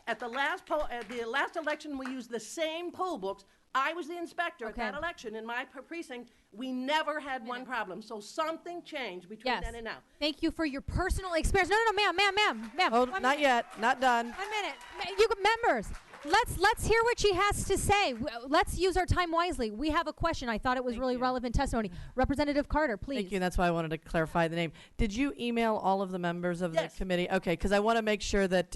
election, we used the same poll books. I was the inspector at that election in my precinct. We never had one problem. So something changed between then and now. Thank you for your personal experience. No, ma'am. Oh, not yet. Not done. 1 minute. You members, let's hear what she has to say. Let's use our time wisely. We have a question. I thought it was really relevant testimony. Representative Carter, please. Thank you. That's why I wanted to clarify the name. Did you email all of the members of the committee? Okay, because I want to make sure that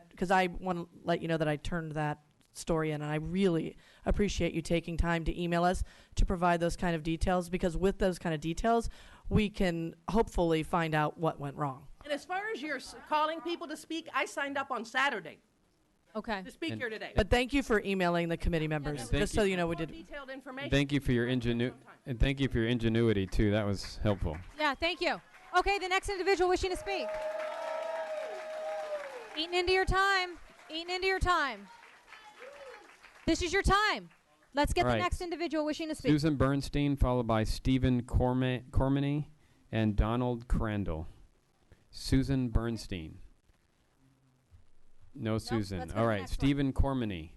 because I want to let you know that I turned that story in, and I really appreciate you taking time to email us to provide those kind of details, because with those kind of details, we can hopefully find out what went wrong. And as far as your calling people to speak, I signed up on Saturday. Okay. To speak here today. But thank you for emailing the committee members, just so you know we did. Detailed information. Thank you for your ingenuity too. That was helpful. Yeah, thank you. Okay, the next individual wishing to speak. Eating into your time. This is your time. Let's get the next individual wishing to speak. Susan Bernstein, followed by Stephen Cormany and Donald Crandal. Susan Bernstein. No, Susan. All right, Stephen Cormany.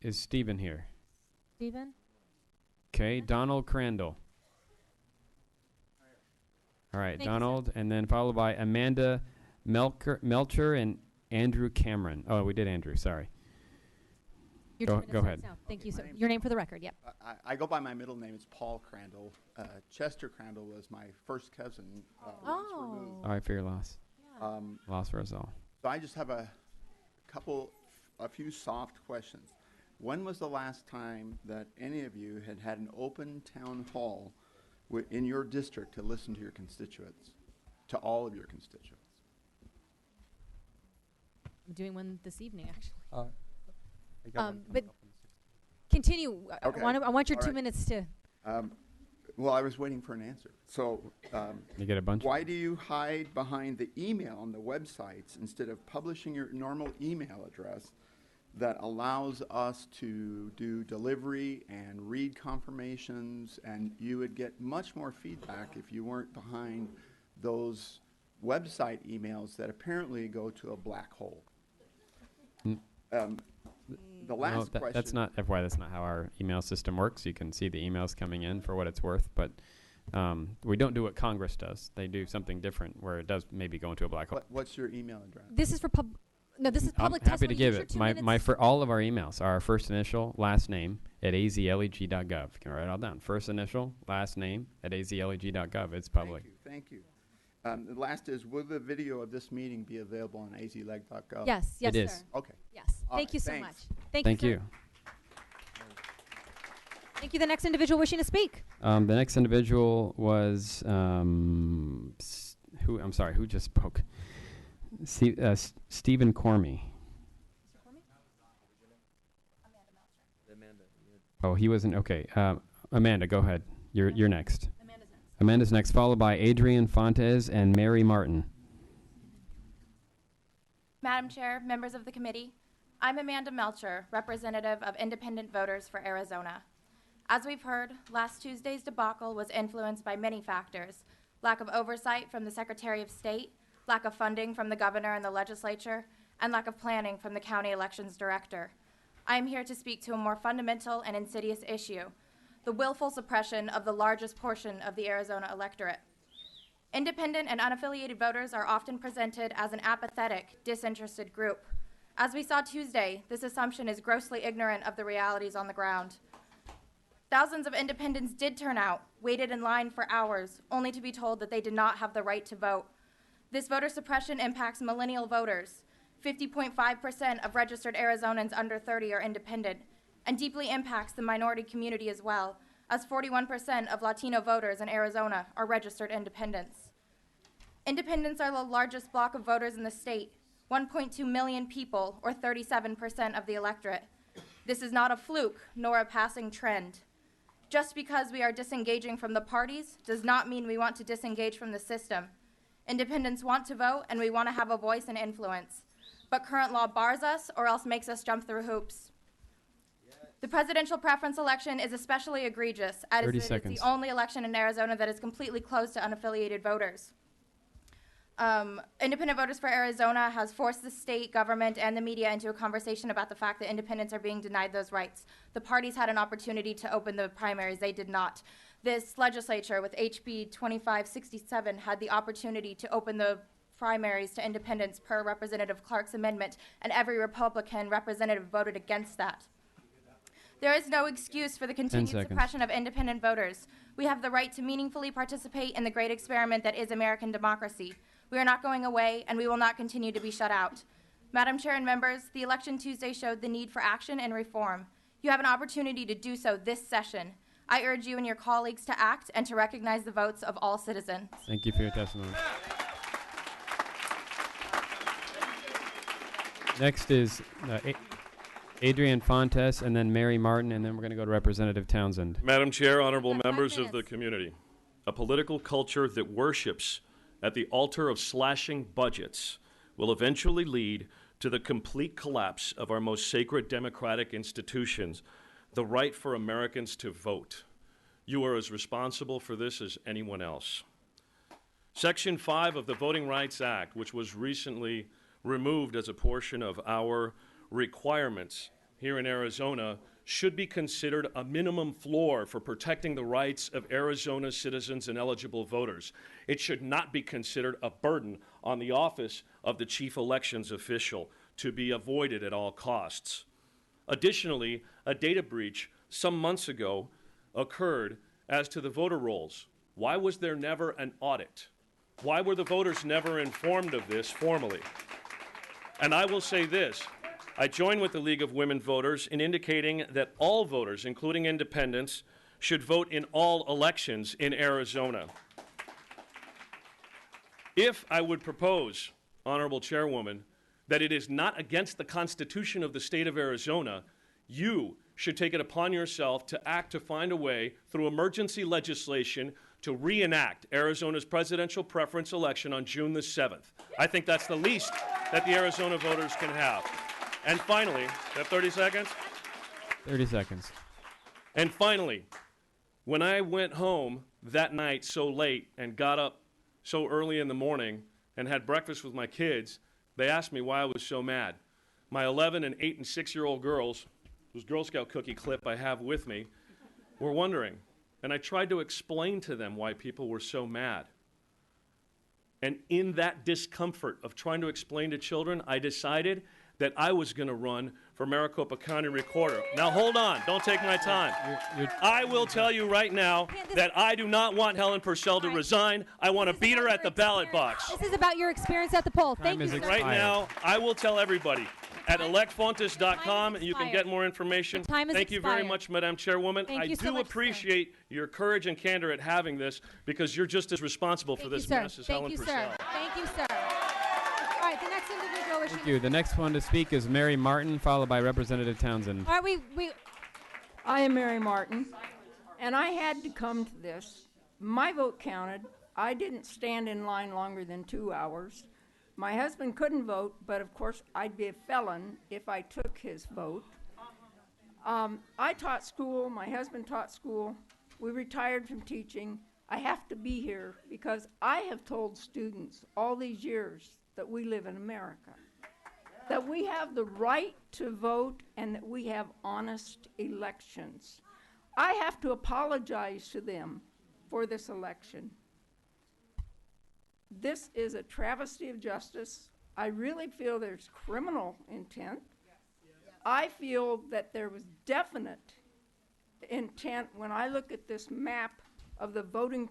Is Stephen here? Stephen? Okay, Donald Crandal. All right, Donald, and then followed by Amanda Meltcher and Andrew Cameron. Oh, we did Andrew, sorry. Go ahead. Thank you, sir. Your name for the record, yep. I go by my middle name. It's Paul Crandal. Chester Crandal was my first cousin. Sorry for your loss. Yeah. Loss for us all. So I just have a few soft questions. When was the last time that any of you had an open town hall in your district to listen to your constituents, to all of your constituents? I'm doing one this evening, actually. But continue. Okay. I want your All 2 right. minutes to. Well, I was waiting for an answer. So, you get a bunch. Why do you hide behind the email on the websites instead of publishing your normal email address that allows us to do delivery and read confirmations, and you would get much more feedback if you weren't behind those website emails that apparently go to a black hole? The last question. That's not how our email system works. You can see the emails coming in for what it's worth, but we don't do what Congress does. They do something different where it does maybe go into a black hole. What's your email address? This is for this is public I'm happy testimony. to give Use it. your 2 My minutes. for all of our emails are our first initial, last name at azleg.gov. You can write it all down. First initial, last name at azleg.gov. It's public. Thank you. The last is, will the video of this meeting be available on azleg.gov? Yes, It sir. is. Okay. Yes. All Thank right, you so thanks. much. Thank you. Thank you. The next individual wishing to speak. The next individual was who just spoke? Stephen Cormie. Oh, he wasn't. Okay. Amanda, go ahead. You're next. Amanda's next, followed by Adrian Fontez and Mary Martin. Madam Chair, members of the committee, I'm Amanda Meltcher, representative of independent voters for Arizona. As we've heard, last Tuesday's debacle was influenced by many factors: lack of oversight from the Secretary of State, lack of funding from the governor and the legislature, and lack of planning from the county elections director. I am here to speak to a more fundamental and insidious issue: the willful suppression of the largest portion of the Arizona electorate. Independent and unaffiliated voters are often presented as an apathetic, disinterested group. As we saw Tuesday, this assumption is grossly ignorant of the realities on the ground. Thousands of independents did turn out, waited in line for hours, only to be told that they did not have the right to vote. This voter suppression impacts millennial voters. 50.5% of registered Arizonans under 30 are independent, and deeply impacts the minority community as well, as 41% of Latino voters in Arizona are registered independents. Independents are the largest block of voters in the state, 1.2 million people, or 37% of the electorate. This is not a fluke, nor a passing trend. Just because we are disengaging from the parties does not mean we want to disengage from the system. Independents want to vote, and we want to have a voice and influence. But current law bars us, or else makes us jump through hoops. The presidential preference election is especially egregious, as it is the only election in Arizona that is completely closed to unaffiliated voters. Independent Voters for Arizona has forced the state government and the media into a conversation about the fact that independents are being denied those rights. The parties had an opportunity to open the primaries. They did not. This legislature, with HB 2567, had the opportunity to open the primaries to independents per Representative Clark's amendment, and every Republican representative voted against that. There is no excuse for the continued suppression of independent voters. We have the right to meaningfully participate in the great experiment that is American democracy. We are not going away, and we will not continue to be shut out. Madam Chair and members, the election Tuesday showed the need for action and reform. You have an opportunity to do so this session. I urge you and your colleagues to act and to recognize the votes of all citizens. Thank you for your testimony. Next is Adrian Fontez, and then Mary Martin, and then we're going to go to Representative Townsen. Madam Chair, honorable members of the community, a political culture that worships at the altar of slashing budgets will eventually lead to the complete collapse of our most sacred democratic institutions, the right for Americans to vote. You are as responsible for this as anyone else. Section 5 of the Voting Rights Act, which was recently removed as a portion of our requirements here in Arizona, should be considered a minimum floor for protecting the rights of Arizona's citizens and eligible voters. It should not be considered a burden on the office of the chief elections official to be avoided at all costs. Additionally, a data breach some months ago occurred as to the voter rolls. Why was there never an audit? Why were the voters never informed of this formally? And I will say this, I join with the League of Women Voters in indicating that all voters, including independents, should vote in all elections in Arizona. If I would propose, Honorable Chairwoman, that it is not against the Constitution of the state of Arizona, you should take it upon yourself to act to find a way, through emergency legislation, to reenact Arizona's presidential preference election on June the 7th. I think that's the least that the Arizona voters can have. And finally, I have 30 seconds? 30 seconds. And finally, when I went home that night so late and got up so early in the morning and had breakfast with my kids, they asked me why I was so mad. My 11 and 8 and 6-year-old girls, whose Girl Scout cookie clip I have with me, were wondering. And I tried to explain to them why people were so mad. And in that discomfort of trying to explain to children, I decided that I was going to run for Maricopa County Recorder. Now hold on, don't take my time. I will tell you right now that I do not want Helen Purcell to resign. I want to beat her at the ballot box. This is about your experience at the poll. Thank you, sir. Right now, I will tell everybody at electfontes.com, you can get more information. Thank you very much, Madam Chairwoman. I do appreciate your courage and candor at having this, because you're just as responsible for this mess as Helen Purcell. Thank you, sir. All right, the next individual wishing. Thank you. The next one to speak is Mary Martin, followed by Representative Townsen. All right, I am Mary Martin, and I had to come to this My vote counted. I didn't stand in line longer than 2 hours. My husband couldn't vote, but of course I'd be a felon if I took his vote. I taught school, my husband taught school. We retired from teaching. I have to be here because I have told students all these years that we live in America, that we have the right to vote and that we have honest elections. I have to apologize to them for this election. This is a travesty of justice. I really feel there's criminal intent. I feel that there was definite intent when I look at this map of the voting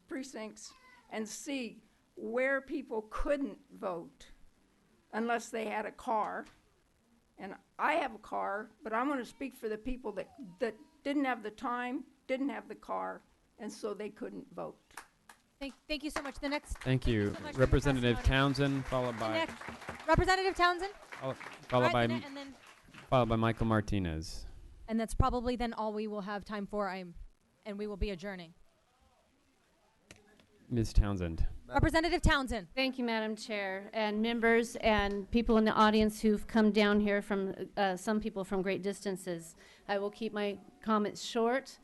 precincts and see where people couldn't vote unless they had a car. And I have a car, but I'm going to speak for the people that didn't have the time, didn't have the car, and so they couldn't vote. Thank you so much. The next. Thank you. So much Representative Townsen, followed by Representative Townsen. followed by and then followed by Michael Martinez. And that's probably then all we will have time for. And we will be adjourning. Ms. Townsend. Representative Townsen. Thank you, Madam Chair, and members and people in the audience who've come down here from some people from great distances. I will keep my comments short.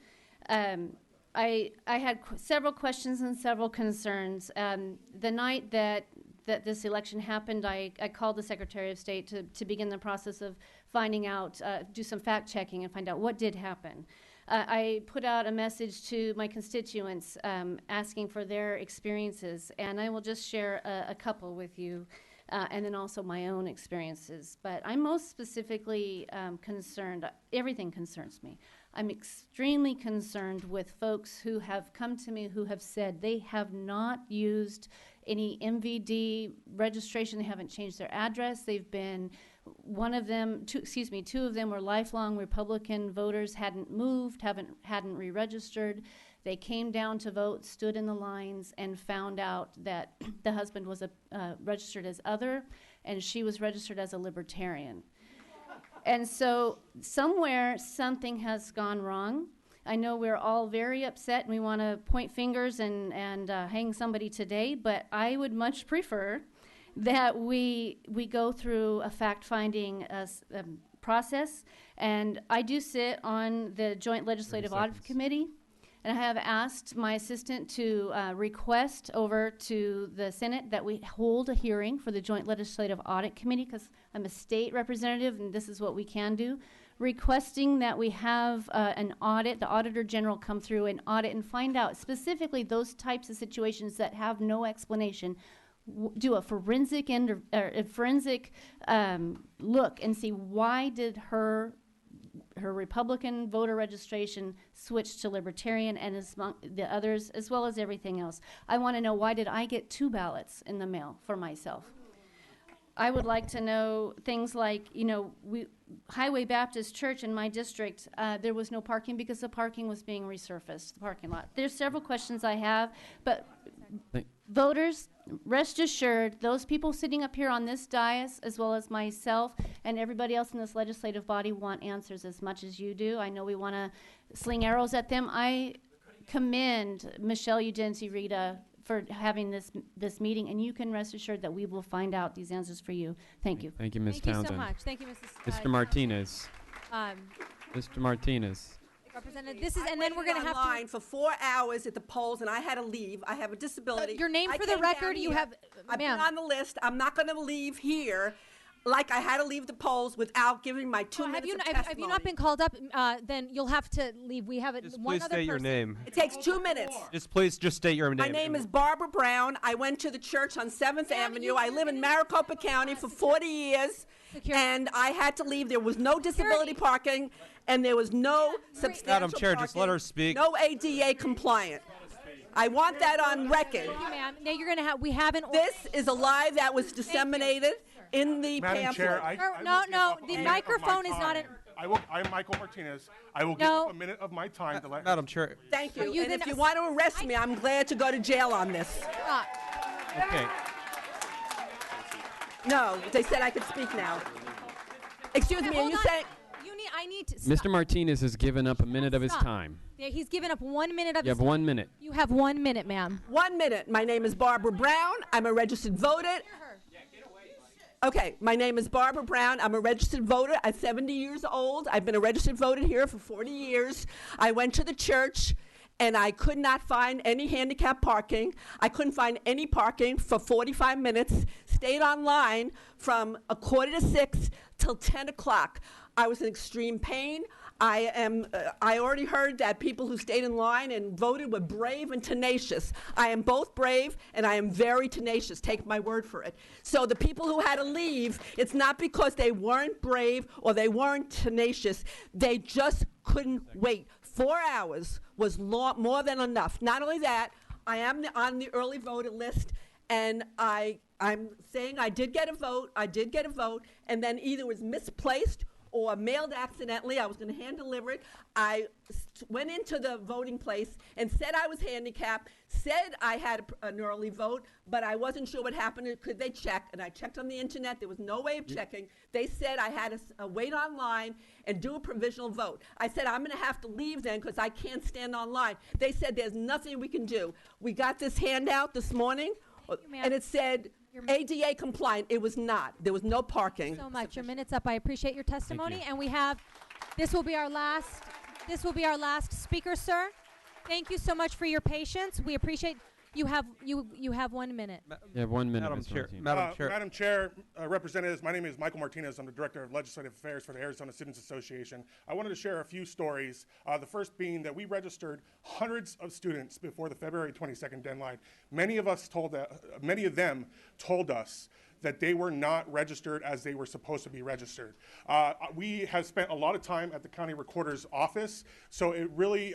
I had several questions and several concerns. The night that this election happened, I called the Secretary of State to begin the process of finding out, do some fact checking and find out what did happen. I put out a message to my constituents asking for their experiences, and I will just share a couple with you, and then also my own experiences. But I'm most specifically concerned, everything concerns me. I'm extremely concerned with folks who have come to me who have said they have not used any MVD registration. They haven't changed their address. They've been, two of them were lifelong Republican voters, hadn't moved, hadn't re-registered. They came down to vote, stood in the lines, and found out that the husband was registered as other, and she was registered as a libertarian. And so somewhere something has gone wrong. I know we're all very upset and we want to point fingers and hang somebody today, but I would much prefer that we go through a fact-finding process. And I do sit on the Joint Legislative Audit Committee, and I have asked my assistant to request over to the Senate that we hold a hearing for the Joint Legislative Audit Committee, because I'm a state representative and this is what we can do, requesting that we have an audit, the Auditor General come through and audit and find out specifically those types of situations that have no explanation, do a forensic look and see why did her Republican voter registration switched to Libertarian, and the others, as well as everything else. I want to know, why did I get 2 ballots in the mail for myself? I would like to know things like, Highway Baptist Church in my district, there was no parking because the parking was being resurfaced, the parking lot. There's several questions I have, but voters, rest assured, those people sitting up here on this dais, as well as myself and everybody else in this legislative body, want answers as much as you do. I know we want to sling arrows at them. I commend Michelle Udensi Rita for having this meeting, and you can rest assured that we will find out these answers for you. Thank you. Thank you, Ms. Thank Townsend. you so much. Thank you, Mrs. Mr. Martinez. Mr. Martinez. Representative, and then we're going to have line for 4 hours at the polls, and I had to leave. I have a disability. Your name for the record, you have, I've been on the list. I'm not going to leave here like I had to leave the polls without giving my 2 minutes of testimony. Have you not been called up? Then you'll have to leave. We have one Please other state your person. name. It takes 2 minutes. Please just state your name. My name is Barbera Brown. I went to the church on 7th Avenue. I live in Maricopa County for 40 years, and I had to leave. There was no disability parking, and there was no substantial Madam Chair, parking, just let her speak. No ADA compliant. I want that on record. Thank you, ma'am. Now you're going to have. We have an. This is a lie that was disseminated in the Madam pamphlet. Chair, no. The microphone is not. I'm Michael Martinez. I will give you a minute of my time to let. Madam Chair. Thank you. And if you want to arrest me, I'm glad to go to jail on this. Okay. No, they said I could speak now. Excuse me, are you saying? I need to. Mr. Martinez has given up a minute of his Stop. time. Yeah, he's given up 1 minute of You his have time. 1 minute. You have 1 minute, ma'am. 1 minute. My name is Barbera Brown. I'm a registered voter. Okay, my name is Barbera Brown. I'm a registered voter. I'm 70 years old. I've been a registered voter here for 40 years. I went to the church, and I could not find any handicap parking. I couldn't find any parking for 45 minutes. Stayed online from 5:45 till 10 o'clock. I was in extreme pain. I already heard that people who stayed in line and voted were brave and tenacious. I am both brave and I am very tenacious. Take my word for it. So the people who had to leave, it's not because they weren't brave or they weren't tenacious. They just couldn't wait. 4 hours was more than enough. Not only that, I am on the early voter list, and I'm saying I did get a vote. I did get a vote, and then either it was misplaced or mailed accidentally. I was going to hand deliver it. I went into the voting place and said I was handicapped, said I had an early vote, but I wasn't sure what happened. Could they check? And I checked on the internet. There was no way of checking. They said I had to wait online and do a provisional vote. I said I'm going to have to leave then because I can't stand online. They said there's nothing we can do. We got this handout this morning, and it said ADA compliant. It was not. There was no parking. So much. Your minute's up. I appreciate your testimony, and we have. This will be our last. This will be our last speaker, sir. Thank you so much for your patience. We appreciate. You have 1 minute. You have 1 minute, Madam Mr. Chair. Martinez. Madam Chair, representatives, my name is Michael Martinez. I'm the Director of Legislative Affairs for the Arizona Students Association. I wanted to share a few stories. The first being that we registered hundreds of students before the February 22nd deadline. Many of them told us that they were not registered as they were supposed to be registered. We have spent a lot of time at the county recorder's office, so it really,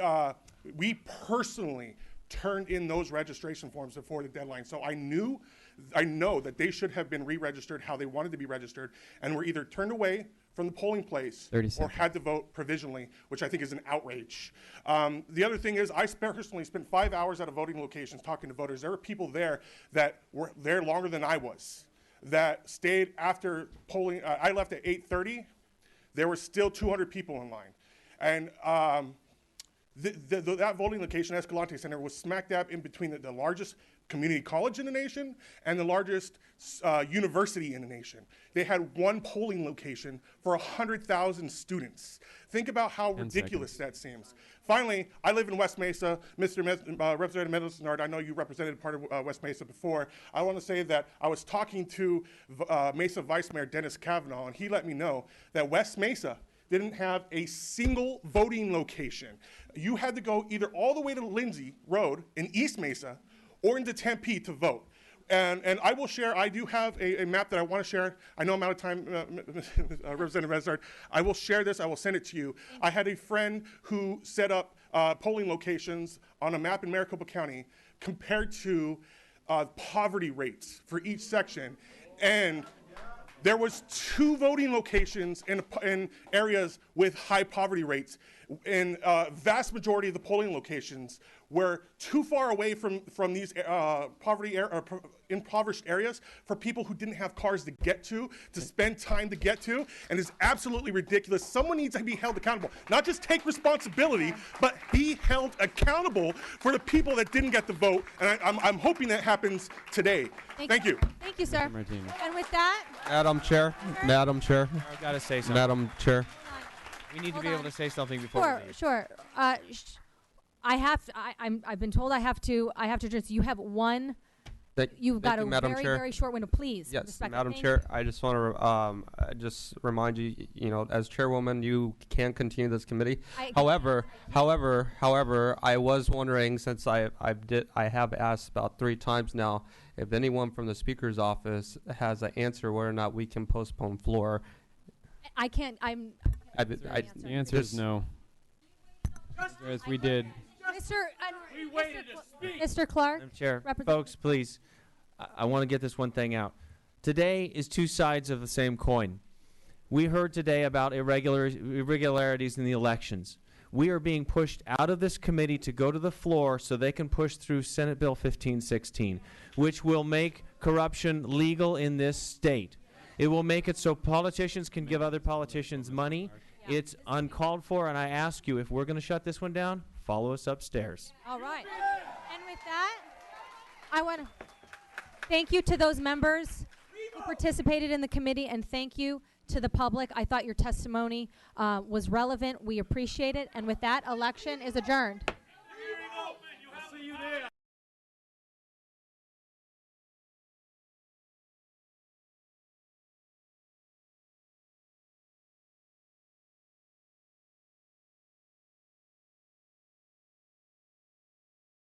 we personally turned in those registration forms before the deadline. So I know that they should have been re-registered how they wanted to be registered, and were either turned away from the polling place or had to vote provisionally, which I think is an outrage. The other thing is I personally spent 5 hours at a voting locations talking to voters. There were people there that were there longer than I was, that stayed after polling. I left at 8:30. There were still 200 people in line. And that voting location, Escalante Center, was smack dab in between the largest community college in the nation and the largest university in the nation. They had one polling location for 100,000 students. Think about how ridiculous that seems. Finally, I live in West Mesa. Representative Mendelson, I know you represented part of West Mesa before. I want to say that I was talking to Mesa Vice Mayor Dennis Kavanaugh, and he let me know that West Mesa didn't have a single voting location. You had to go either all the way to Lindsay Road in East Mesa or into Tempe to vote. And I will share, I do have a map that I want to share. I know I'm out of time, Representative Mesnard. I will share this, I will send it to you. I had a friend who set up polling locations on a map in Maricopa County compared to poverty rates for each section. And there was 2 voting locations in areas with high poverty rates. And vast majority of the polling locations were too far away from these impoverished areas for people who didn't have cars to get to spend time to get to, and it's absolutely ridiculous. Someone needs to be held accountable. Not just take responsibility, but be held accountable for the people that didn't get the vote, and I'm hoping that happens today. Thank you. Thank you, sir. And with that, Madam Chair. I've got to say something. Madam Chair. We need to be able to say something before we leave. Sure. I've been told I have to address. You have one. You've got a very, very short window. Please. Yes, Madam Chair. I just want to just remind you, as chairwoman, you can continue this committee. However, I was wondering, since I have asked about 3 times now, if anyone from the Speaker's office has an answer whether or not we can postpone floor. I can't. The answer is no. As we did. Mr. Clark. Madam Chair, folks, please, I want to get this one thing out. Today is 2 sides of the same coin. We heard today about irregularities in the elections. We are being pushed out of this committee to go to the floor so they can push through Senate Bill 1516, which will make corruption legal in this state. It will make it so politicians can give other politicians money, It's uncalled for, and I ask you, if we're going to shut this one down, follow us upstairs. All right. And with that, I want to thank you to those members who participated in the committee, and thank you to the public. I thought your testimony was relevant. We appreciate it. And with that, election is adjourned.